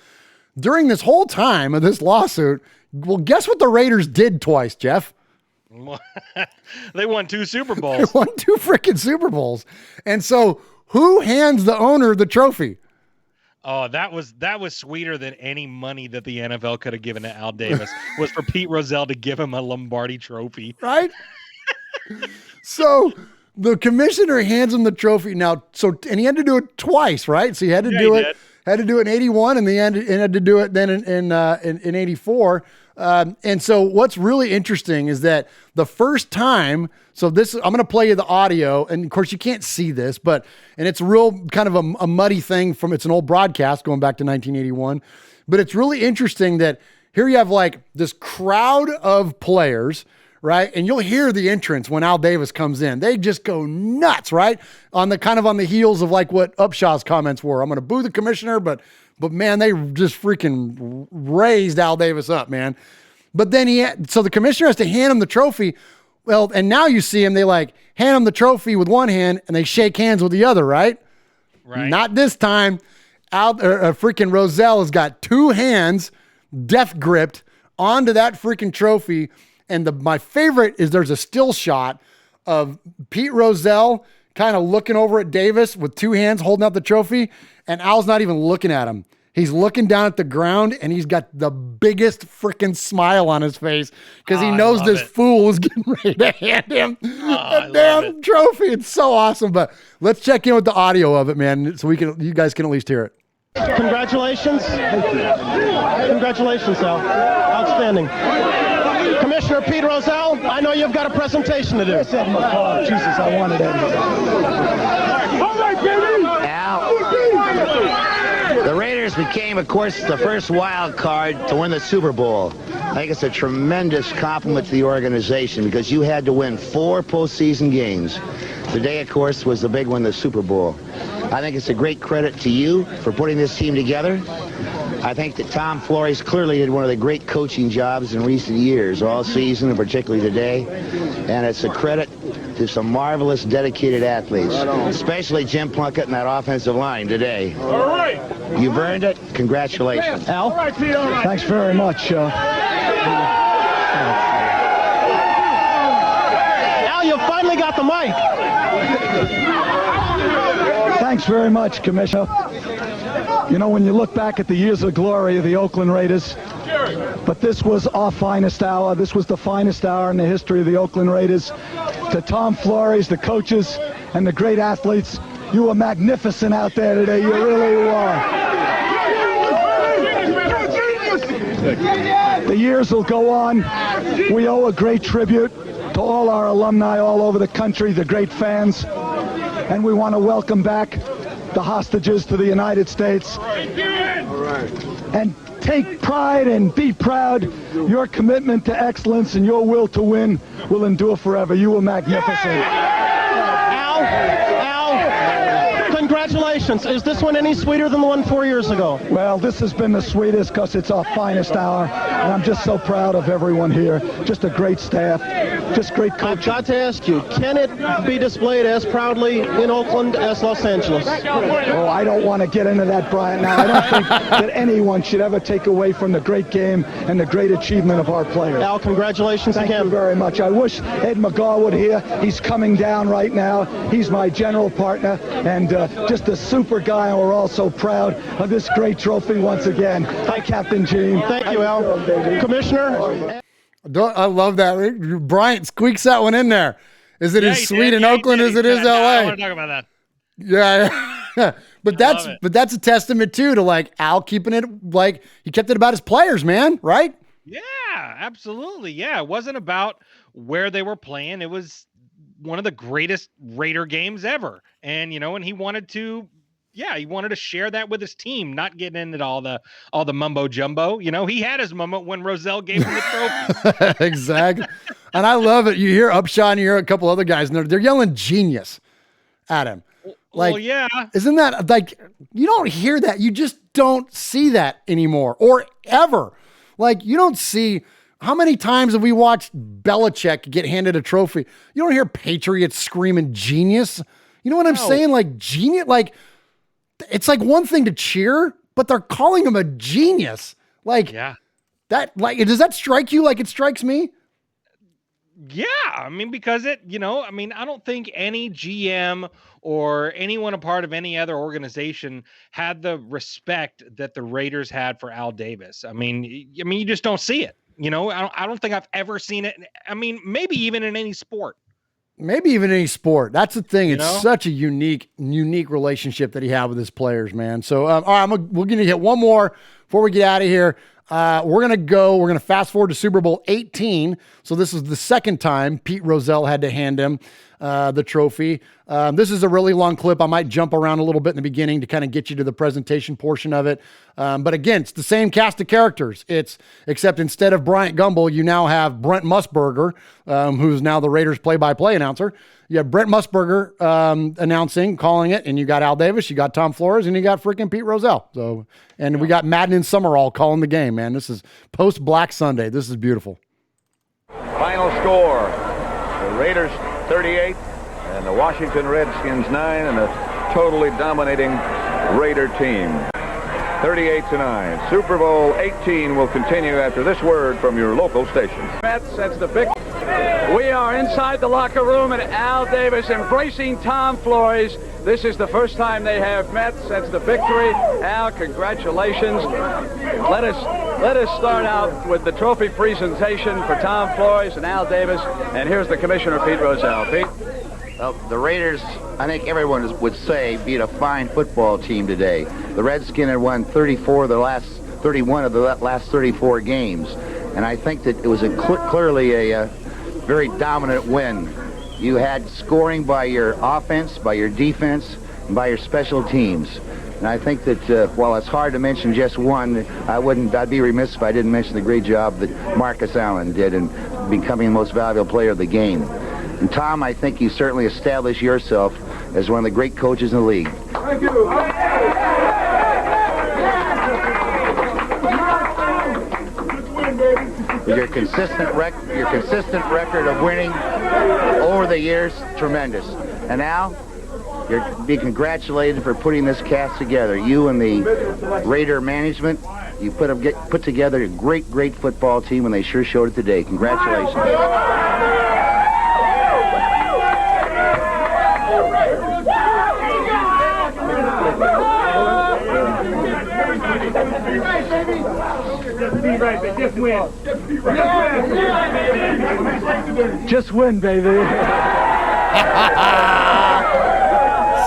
during this whole time of this lawsuit, well, guess what the Raiders did twice, Jeff? They won 2 Super Bowls. They won 2 freaking Super Bowls. And so who hands the owner the trophy? Oh, that was sweeter than any money that the NFL could have given to Al Davis was for Pete Rozelle to give him a Lombardi trophy. Right? So the commissioner hands him the trophy now. And he had to do it twice, right? So he had to do it. Had to do it in 81, and had to do it then in 84. And so what's really interesting is that the first time, I'm going to play you the audio, and of course you can't see this, and it's real kind of a muddy thing it's an old broadcast going back to 1981, but it's really interesting that here you have this crowd of players, right? And you'll hear the entrance when Al Davis comes in. They just go nuts, right? On the heels of what Upshaw's comments were. I'm going to boo the commissioner, but man, they just freaking raised Al Davis up, man. But then so the commissioner has to hand him the trophy. Well, and now you see him, they hand him the trophy with one hand and they shake hands with the other, right? Right. Not this time. Freaking Rozelle has got 2 hands death gripped onto that freaking trophy. And my favorite is there's a still shot of Pete Rozelle kind of looking over at Davis with two hands holding out the trophy, and Al's not even looking at him. He's looking down at the ground, and he's got the biggest freaking smile on his face because he knows this fool is getting ready to hand him a damn trophy. It's so awesome. But let's check in with the audio of it, man, so you guys can at least hear it. Congratulations. Congratulations, Al. Outstanding. Commissioner Pete Rozelle, I know you've got a presentation to do. Jesus, I wanted it. All right, baby. Al, the Raiders became, of course, the first wild card to win the Super Bowl. I think it's a tremendous compliment to the organization because you had to win 4 postseason games. Today, of course, was the big one, the Super Bowl. I think it's a great credit to you for putting this team together. I think that Tom Flores clearly did one of the great coaching jobs in recent years, all season and particularly today. And it's a credit to some marvelous, dedicated athletes, especially Jim Plunkett and that offensive line today. All right. You've earned it. Congratulations. Al, thanks very much. Al, you finally got the mic. Thanks very much, Commissioner. You know, when you look back at the years of glory of the Oakland Raiders, but this was our finest hour. This was the finest hour in the history of the Oakland Raiders. To Tom Flores, the coaches, and the great athletes, you were magnificent out there today. You really were. The years will go on. We owe a great tribute to all our alumni all over the country, the great fans, and we want to welcome back the hostages to the United States. And take pride and be proud. Your commitment to excellence and your will to win will endure forever. You were magnificent. Al, congratulations. Is this one any sweeter than the one 4 years ago? Well, this has been the sweetest because it's our finest hour, and I'm just so proud of everyone here. Just a great staff, just great coaching. I've got to ask you, can it be displayed as proudly in Oakland as Los Angeles? Oh, I don't want to get into that, Brian. Now, I don't think that anyone should ever take away from the great game and the great achievement of our players. Al, congratulations again. Thank you very much. I wish Ed McGaw would here. He's coming down right now. He's my general partner and just a super guy, and we're all so proud of this great trophy once again. Hi, Captain Gene. Thank you, Al. Commissioner. I love that. Bryant squeaks that one in there. Is it as sweet in Oakland as it is LA? I want to talk about that. Yeah. But that's a testament too to like Al keeping it, like he kept it about his players, man, right? Yeah, absolutely. Yeah. It wasn't about where they were playing. It was one of the greatest Raider games ever. And and he wanted to share that with his team, not getting into all the mumbo jumbo. He had his moment when Rozelle gave him the trophy. Exactly. And I love it. You hear Upshaw and you hear a couple other guys, and they're yelling genius at him. Like, well, yeah. Isn't that like, you don't hear that. You just don't see that anymore or ever. Like, you don't see, how many times have we watched Belichick get handed a trophy? You don't hear Patriots screaming genius. You know what I'm saying? Like genius, like, it's like one thing to cheer, but they're calling him a genius. Like, yeah, that, like, does that strike you like it strikes me? Yeah. I mean, because I don't think any GM or anyone a part of any other organization had the respect that the Raiders had for Al Davis. I mean, you just don't see it. I don't think I've ever seen it. I mean, maybe even in any sport. Maybe even any sport. That's the thing. It's such a unique relationship that he had with his players, man. So, all right, we're going to hit one more before we get out of here. We're going to fast forward to Super Bowl 18. So this is the second time Pete Rozelle had to hand him the trophy. This is a really long clip. I might jump around a little bit in the beginning to kind of get you to the presentation portion of it. But again, it's the same cast of characters. Except instead of Bryant Gumbel, you now have Brent Musburger, who's now the Raiders play-by-play announcer. You have Brent Musburger announcing, calling it, and you got Al Davis, you got Tom Flores, and you got freaking Pete Rozelle. So, and we got Madden and Summerall calling the game, man. This is post-Black Sunday. This is beautiful. Final score, the Raiders 38 and the Washington Redskins 9, and a totally dominating Raider team. 38-9. Super Bowl 18 will continue after this word from your local station. Mets, that's the big. We are inside the locker room, and Al Davis embracing Tom Flores. This is the first time they have met since the victory. Al, congratulations. Let us start out with the trophy presentation for Tom Flores and Al Davis. And here's the commissioner, Pete Rozelle. Pete? Well, the Raiders, I think everyone would say, beat a fine football team today. The Redskins had won 31 of the last 34 games. And I think that it was clearly a very dominant win. You had scoring by your offense, by your defense, and by your special teams. And I think that while it's hard to mention just one, I'd be remiss if I didn't mention the great job that Marcus Allen did in becoming the most valuable player of the game. And Tom, I think you certainly established yourself as one of the great coaches in the league. Thank you. Your consistent record of winning over the years, tremendous. And now, you're being congratulated for putting this cast together. You and the Raider management, you put together a great football team, and they sure showed it today. Congratulations. Just win. Just win, baby.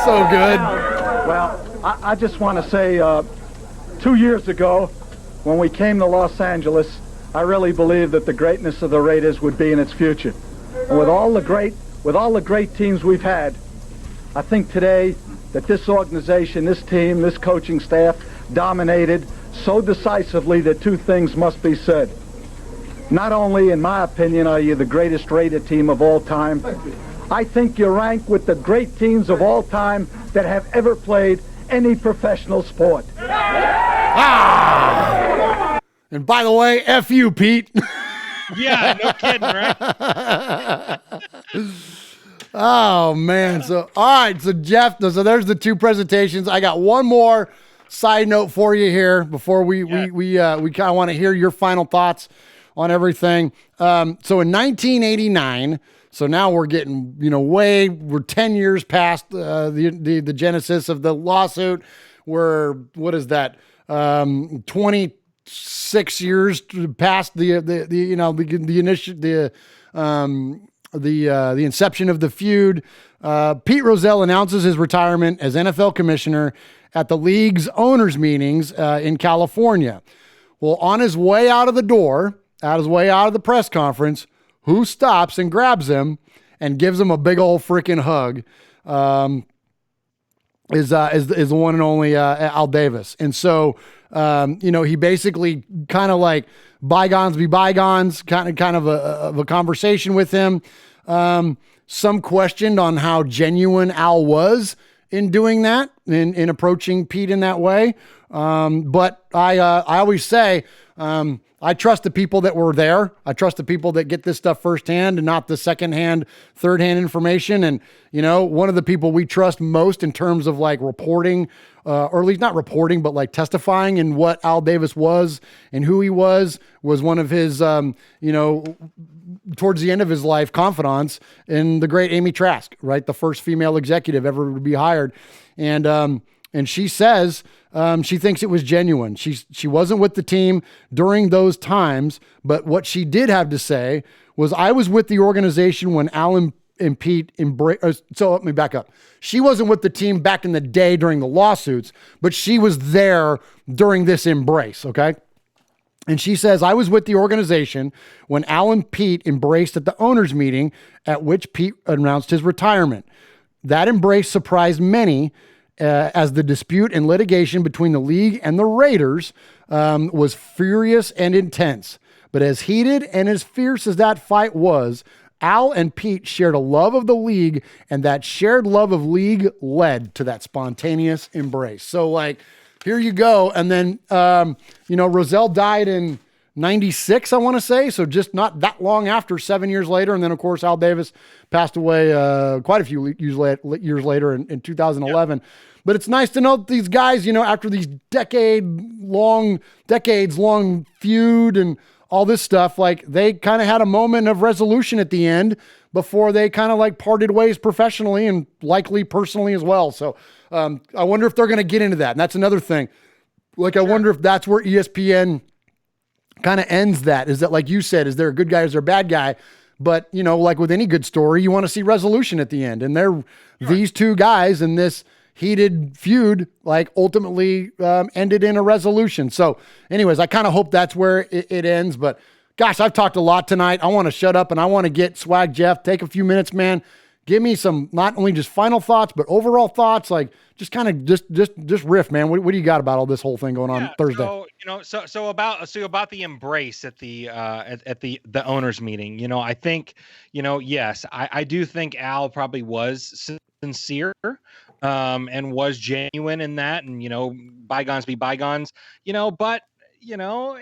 So good. Well, I just want to say 2 years ago, when we came to Los Angeles, I really believed that the greatness of the Raiders would be in its future. And with all the great teams we've had, I think today that this organization, this team, this coaching staff dominated so decisively that two things must be said. Not only, in my opinion, are you the greatest Raider team of all time, I think you rank with the great teams of all time that have ever played any professional sport. Ah! And by the way, F you, Pete. Yeah, no kidding, right? Oh, man. So, all right. So, Jeff, so there's the two presentations. I got one more side note for you here before we kind of want to hear your final thoughts on everything. So in 1989, so now we're getting, we're 10 years past the genesis of the lawsuit. We're, what is that? 26 years past the inception of the feud. Pete Rozelle announces his retirement as NFL commissioner at the league's owners meetings in California. Well, on his way out of the door, out of the press conference, who stops and grabs him and gives him a big old freaking hug is the one and only Al Davis. And so, he basically kind of like bygones be bygones, kind of a conversation with him. Some questioned on how genuine Al was in doing that, in approaching Pete in that way. But I always say, I trust the people that were there. I trust the people that get this stuff firsthand and not the secondhand, third-hand information. And, one of the people we trust most in terms of like reporting, or at least not reporting, but like testifying in what Al Davis was and who he was one of his, towards the end of his life, confidants in the great Amy Trask, right? The first female executive ever to be hired. And she says she thinks it was genuine. She wasn't with the team during those times, but what she did have to say was, I was with the organization when Alan and Pete embraced. So let me back up. She wasn't with the team back in the day during the lawsuits, but she was there during this embrace, okay? And she says, I was with the organization when Al and Pete embraced at the owners meeting at which Pete announced his retirement. That embrace surprised many as the dispute and litigation between the league and the Raiders was furious and intense. But as heated and as fierce as that fight was, Al and Pete shared a love of the league, and that shared love of league led to that spontaneous embrace. So, like, here you go. And then, Rozelle died in 96, I want to say. So just not that long after, 7 years later. And then, of course, Al Davis passed away quite a few years later in 2011. Yeah. But it's nice to know that these guys, you know, after these decades-long feud and all this stuff, like they kind of had a moment of resolution at the end before they kind of like parted ways professionally and likely personally as well. So I wonder if they're going to get into that. And that's another thing. Like, I wonder if that's where ESPN kind of ends that. Is that, like you said, is there a good guy, is there a bad guy? But, you know, like with any good story, you want to see resolution at the end. And they're these two guys in this heated feud, like ultimately ended in a resolution. So anyways, I kind of hope that's where it ends. But gosh, I've talked a lot tonight. I want to shut up and I want to get Swag Jeff. Take a few minutes, man. Give me some, not only just final thoughts, but overall thoughts. Like just kind of just riff, man. What do you got about all this whole thing going on Thursday? So, you know, so about the embrace at the owners meeting, you know, I think, you know, yes, I do think Al probably was sincere and was genuine in that, and, you know, bygones be bygones, you know, but, you know,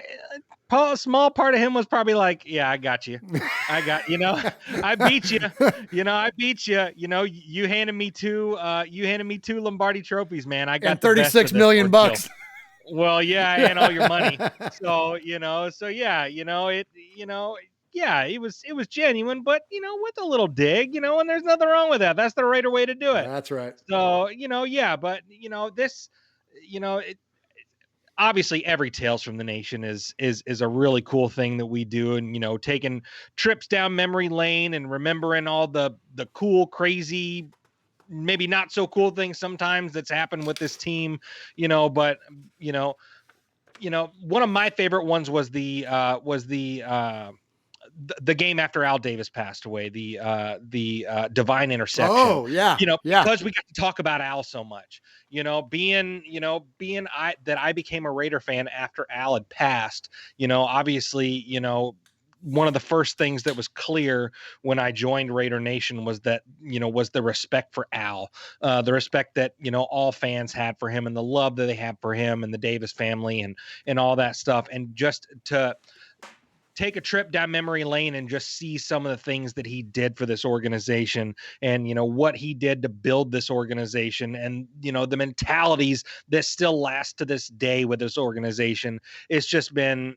a small part of him was probably like, yeah, I got you. You know, I beat you. You know, I beat you. You know, you handed me two Lombardi trophies, man. I got and $36 million bucks. Well, yeah, and all your money. So, you know, yeah, you know, yeah, it was genuine, but, you know, with a little dig, you know, and there's nothing wrong with that. That's the right way to do it. That's right. So, you know, yeah, but, you know, this, you know, obviously every Tales from the Nation is a really cool thing that we do. And, you know, taking trips down memory lane and remembering all the cool, crazy, maybe not so cool things sometimes that's happened with this team, you know, but, you know, one of my favorite ones was the game after Al Davis passed away, the divine interception. Oh yeah. You know, because we got to talk about Al so much, you know, being I became a Raider fan after Al had passed, you know, obviously, you know, one of the first things that was clear when I joined Raider Nation was that, you know, was the respect for Al, the respect that, you know, all fans had for him and the love that they have for him and the Davis family and all that stuff. And just to take a trip down memory lane and just see some of the things that he did for this organization and, you know, what he did to build this organization and, you know, the mentalities that still last to this day with this organization. It's been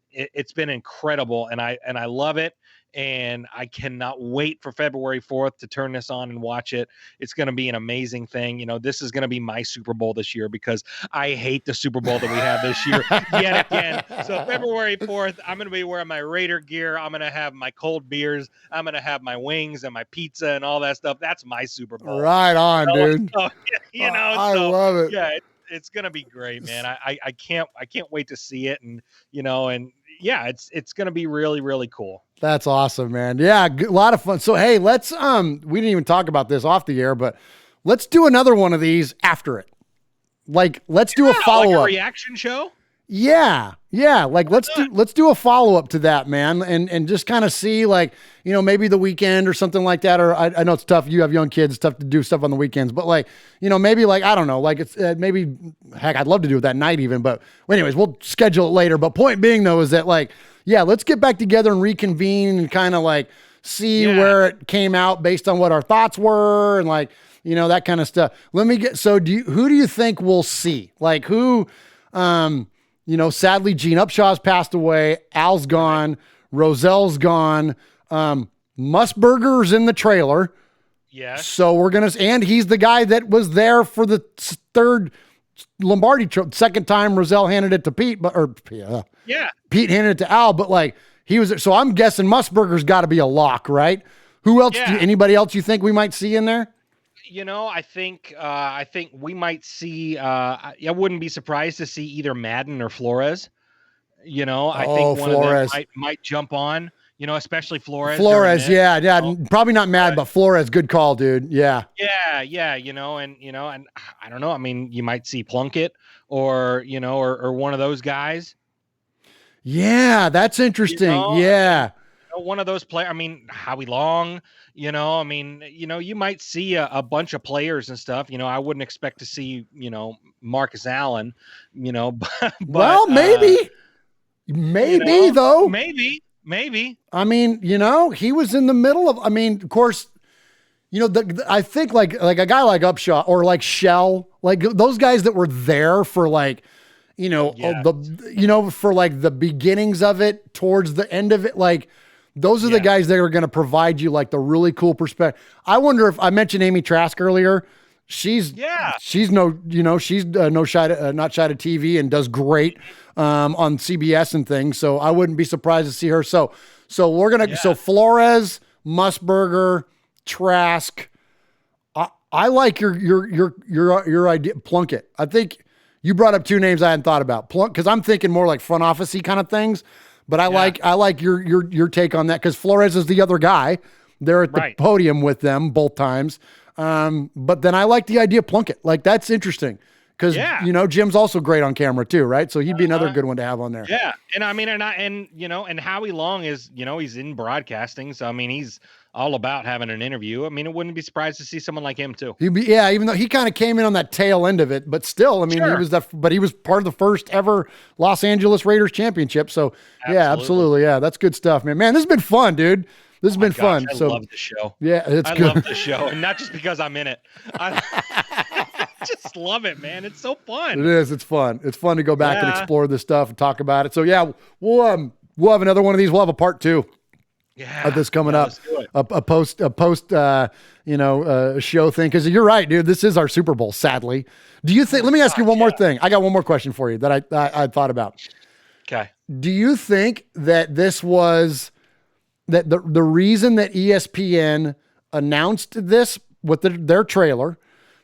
incredible. And I love it. And I cannot wait for February 4th to turn this on and watch it. It's going to be an amazing thing. You know, this is going to be my Super Bowl this year because I hate the Super Bowl that we have this year yet again. So February 4th, I'm going to be wearing my Raider gear. I'm going to have my cold beers. I'm going to have my wings and my pizza and all that stuff. That's my Super Bowl. Right on, dude. So, you know, I love it. Yeah, it's going to be great, man. I can't wait to see it. And, you know, and yeah, it's going to be really, really cool. That's awesome, man. Yeah, a lot of fun. So, hey, let's, we didn't even talk about this off the air, but let's do another one of these after it. Like, let's do a follow-up. Like a reaction show? Yeah. Like, let's do a follow-up to that, man. And just kind of see, like, you know, maybe the weekend or something like that. Or I know it's tough. You have young kids, it's tough to do stuff on the weekends, but like, you know, maybe like, I don't know, like it's maybe, heck, I'd love to do it that night even, but anyways, we'll schedule it later. But point being though, is that like, yeah, let's get back together and reconvene and kind of like see where it came out based on what our thoughts were and like, you know, that kind of stuff. Who do you think we'll see? Like who, you know, sadly, Gene Upshaw's passed away. Al's gone. Rozelle's gone. Musburger's in the trailer. Yes. So and he's the guy that was there for the third Lombardi trophy. Second time Rozelle handed it to Pete, Pete handed it to Al, but like he was, so I'm guessing Musburger's got to be a lock, right? Who else? Yeah. Anybody else you think we might see in there? You know, I think we might see. I wouldn't be surprised to see either Madden or Flores. You know, I think one Flores. of them might jump on. You know, especially Flores. Yeah. Probably not Madden, but Flores, good call, dude. Yeah. Yeah. You know, and I don't know. I mean, you might see Plunkett or one of those guys. Yeah, that's interesting. You know, yeah. One of those players. I mean, Howie Long. You know, I mean, you know, you might see a bunch of players and stuff. You know, I wouldn't expect to see, you know, Marcus Allen. You know, but well, maybe. Maybe though. Maybe. I mean, he was in the middle of. I mean, of course, I think like a guy like Upshaw or like Shell, like those guys that were there for like, for like the beginnings of it towards the end of it, like. Those are the guys that are going to provide you like the really cool perspective. I wonder if I mentioned Amy Trask earlier. She's not shy to TV and does great on CBS and things. So I wouldn't be surprised to see her. So we're going to, so Flores, Musburger, Trask. I like your idea. Plunkett. I think you brought up two names I hadn't thought about. Cause I'm thinking more like front office-y kind of things. But I like your take on that because Flores is the other guy. They're at the podium with them both times. But then I like the idea of Plunkett. Like that's interesting because Jim's also great on camera too, right? So he'd be another good one to have on there. Yeah, and I mean, and Howie Long is he's in broadcasting, so I mean he's all about having an interview. I mean, I wouldn't be surprised to see someone like him too. Even though he kind of came in on that tail end of it, but still, I mean, he was part of the first ever Los Angeles Raiders championship. So absolutely. Yeah, that's good stuff, man. Man, this has been fun, dude. This has been fun. I love the show. Yeah, I love the show, and not just because I'm in it. I just love it, man. It's so fun. It is. It's fun. It's fun to go back and explore this stuff and talk about it. So yeah, we'll have another one of these. We'll have a part 2. Yeah, this coming up, a post, show thing. Cause you're right, dude. This is our Super Bowl. Sadly, do you think? Let me ask you one more thing. I got one more question for you that I thought about. Okay. Do you think that this was that the reason that ESPN announced this with their trailer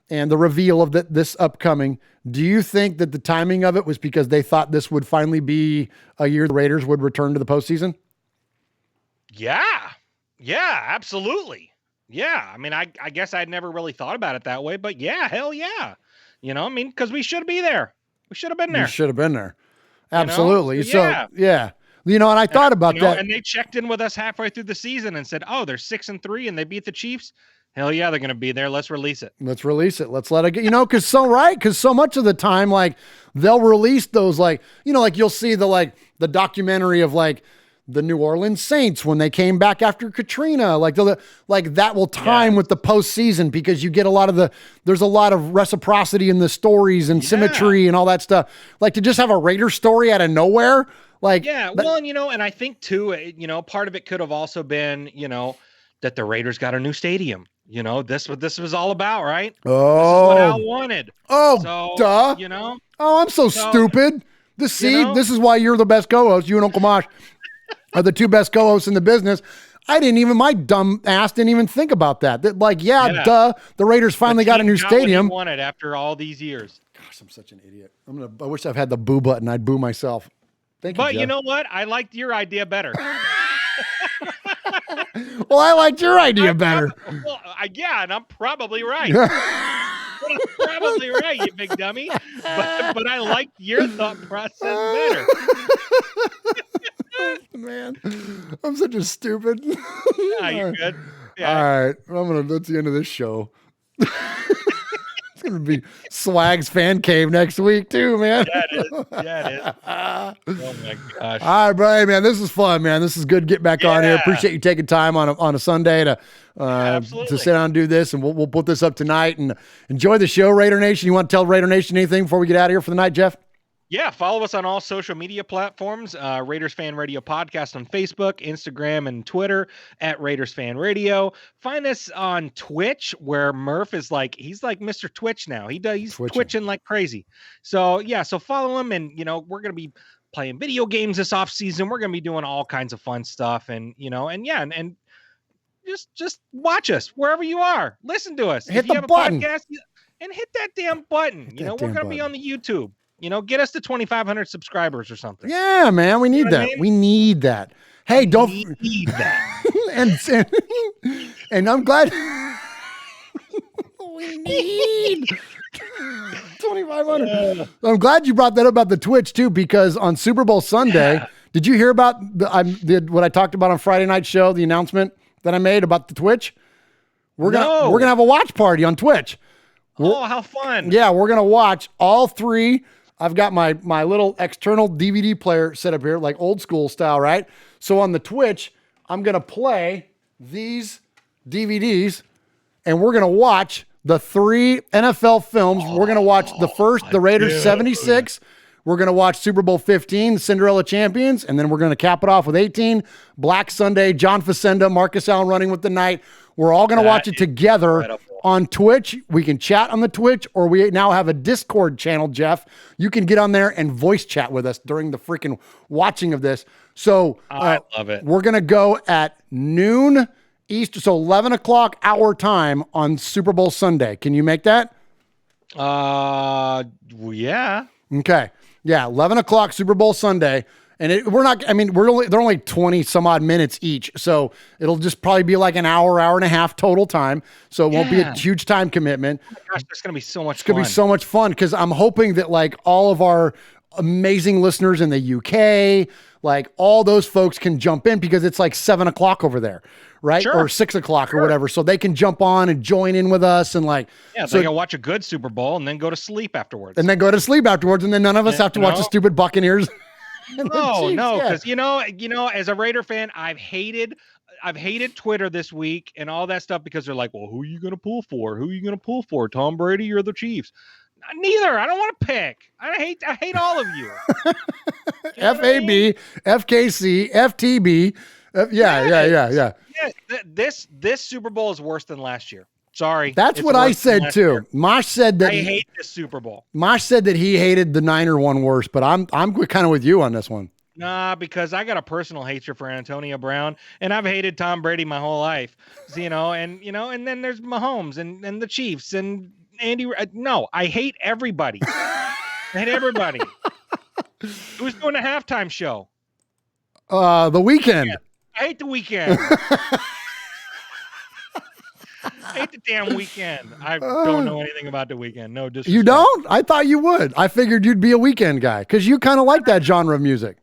and the reveal of this upcoming? Do you think that the timing of it was because they thought this would finally be a year the Raiders would return to the postseason? Yeah, absolutely. Yeah. I mean, I guess I'd never really thought about it that way, but yeah, hell yeah. I mean, because we should be there. We should have been there. We should have been there. Absolutely. So yeah. And I thought about that. And they checked in with us halfway through the season and said, oh, they're 6-3 and they beat the Chiefs. Hell yeah, they're going to be there. Let's release it. Let's let it get, because so much of the time, like they'll release those, like, like you'll see the documentary of like the New Orleans Saints when they came back after Katrina, like that will time with the postseason because you get there's a lot of reciprocity in the stories and symmetry and all that stuff. Like to just have a Raider story out of nowhere. Like, and I think too, part of it could have also been, that the Raiders got a new stadium. This was all about, right? Oh, this is what Al wanted. Oh, so, duh. Oh, I'm so stupid. This is why you're the best co-host. You and Uncle Mosh are the two best co-hosts in the business. My dumb ass didn't even think about that. Duh. The Raiders finally got a new stadium. What wanted after all these years. Gosh, I'm such an idiot. I wish I've had the boo button. I'd boo myself. Thank you, But Jeff. You know what? I liked your idea better. Well, I liked your idea better. And I'm probably right. I'm probably right, you big dummy. But I liked your thought process better. Man, I'm such a stupid. Yeah, you're good. Yeah. All right, that's the end of this show. It's gonna be Swag's fan cave next week too, man. Yeah, it is. Oh my gosh. All right, Brian, man, this is fun, man. This is good. Get back on here. Appreciate you taking time on a Sunday to sit down and do this, and we'll put this up tonight and enjoy the show, Raider Nation. You want to tell Raider Nation anything before we get out of here for the night, Jeff? Yeah, follow us on all social media platforms. Raiders Fan Radio Podcast on Facebook, Instagram, and Twitter at Raiders Fan Radio. Find us on Twitch, where Murf is he's like Mr. Twitch now. He's twitching like crazy. So follow him, and we're gonna be playing video games this off season. We're gonna be doing all kinds of fun stuff, and just watch us wherever you are. Listen to us. Hit if you the have button. A podcast, and hit that damn button. We're gonna be on the YouTube. Get us to 2,500 subscribers or something. Yeah, man, we need that. I mean? We need that. Hey, don't need that. and I'm glad we need 2,500. I'm glad you brought that up about the Twitch too, because on Super Bowl Sunday, did you hear about what I talked about on Friday night show? The announcement that I made about the Twitch. We're gonna have a watch party on Twitch. Oh, how fun! Yeah, we're gonna watch all 3 I've got my little external DVD player set up here, like old school style, right? So on the Twitch, I'm going to play these DVDs, and we're going to watch the 3 NFL films. We're going to watch the first, the Raiders 76. We're going to watch Super Bowl 15, Cinderella Champions, and then we're going to cap it off with 18, Black Sunday, John Facenda, Marcus Allen running with the night. We're all going to watch it together on Twitch. We can chat on the Twitch, or we now have a Discord channel, Jeff. You can get on there and voice chat with us during the freaking watching of this. So I love it. We're going to go at noon Eastern, so 11 o'clock our time on Super Bowl Sunday. Can you make that? Yeah. Okay. Yeah, 11 o'clock Super Bowl Sunday. And they're only 20 some odd minutes each. So it'll just probably be like an hour and a half total time. So it won't be a huge time commitment. Oh my gosh, there's going to be so much fun. It's going to be so much fun because I'm hoping that like all of our amazing listeners in the UK, like all those folks can jump in because it's like 7 o'clock over there, right? Sure. Or 6 o'clock or whatever. So they can jump on and join in with us and like. Yeah, so they can watch a good Super Bowl and then go to sleep afterwards. And then none of us have to watch the stupid Buccaneers. No, because you know, as a Raider fan, I've hated Twitter this week and all that stuff because they're like, well, who are you gonna pull for? Who are you gonna pull for? Tom Brady or the Chiefs? Neither. I don't want to pick. I hate all of you. FAB, FKC, FTB. Yeah. This Super Bowl is worse than last year. Sorry. That's what I said too. Year. Mosh said that I hate this Super Bowl. Mosh said that he hated the Niner one worse, but I'm kind of with you on this one. Nah, because I got a personal hatred for Antonio Brown, and I've hated Tom Brady my whole life. So, and then there's Mahomes and the Chiefs and Andy. No, I hate everybody. I hate everybody. Who's doing a halftime show? The Weeknd. Yeah, I hate the Weeknd. I hate the damn Weeknd. I don't know anything about the Weeknd. No disrespect. You don't? I thought you would. I figured you'd be a Weeknd guy because you kind of like that genre of music.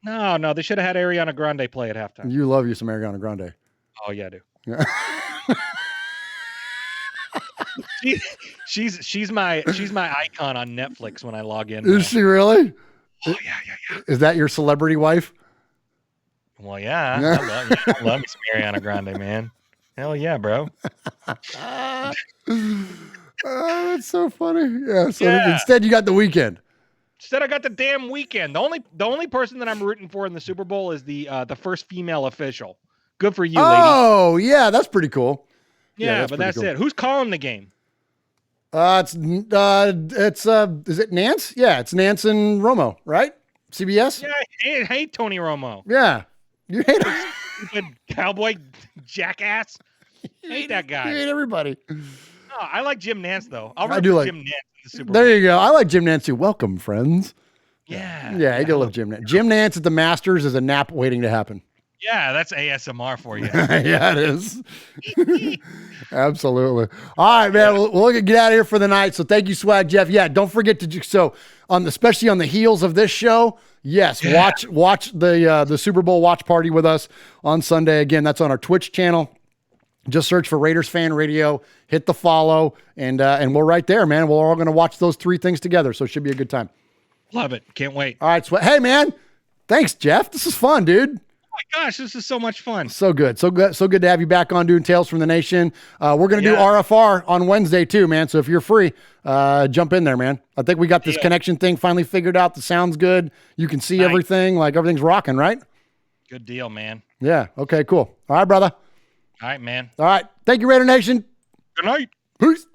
No, they should have had Ariana Grande play at halftime. You love you some Ariana Grande. Oh yeah, I do. Yeah. she's my icon on Netflix when I log in. Is she really? Oh yeah. Is that your celebrity wife? Well, yeah. I love me some Ariana Grande, man. Hell yeah, bro. That's so funny. Yeah. So instead, you got the Weeknd. Instead, I got the damn Weeknd. The only person that I'm rooting for in the Super Bowl is the first female official. Good for you, lady. Oh yeah, that's pretty cool. Yeah, but that's cool. It. Who's calling the game? It's is it Nance? Yeah, it's Nance and Romo, right? CBS. Yeah, I hate Tony Romo. Yeah, you hate him. Stupid cowboy jackass. I hate that guy. You hate everybody. No, I like Jim Nance though. I'll root for Jim Nance in the Super Bowl. There you go. I like Jim Nance too. Welcome, friends. Yeah, I do love Jim Nance. Jim Nance at the Masters is a nap waiting to happen. Yeah, that's ASMR for you. Yeah, it is. Absolutely. All right, man. We'll get out of here for the night. So thank you, Swag Jeff. Yeah, don't forget to especially on the heels of this show. Yes, watch the Super Bowl watch party with us on Sunday. Again, that's on our Twitch channel. Just search for Raiders Fan Radio. Hit the follow, and we're right there, man. We're all going to watch those 3 things together. So it should be a good time. Love it. Can't wait. All right, hey, man. Thanks, Jeff. This is fun, dude. My gosh, this is so much fun. So good to have you back on doing Tales from the Nation. We're going to do RFR on Wednesday too, man. So if you're free, jump in there, man. I think we got this connection thing finally figured out. The sound's good. You can see everything. Like everything's rocking, right? Good deal, man. Yeah. Okay, cool. All right, brother. All right, man. All right. Thank you, Raider Nation. Good night. Peace.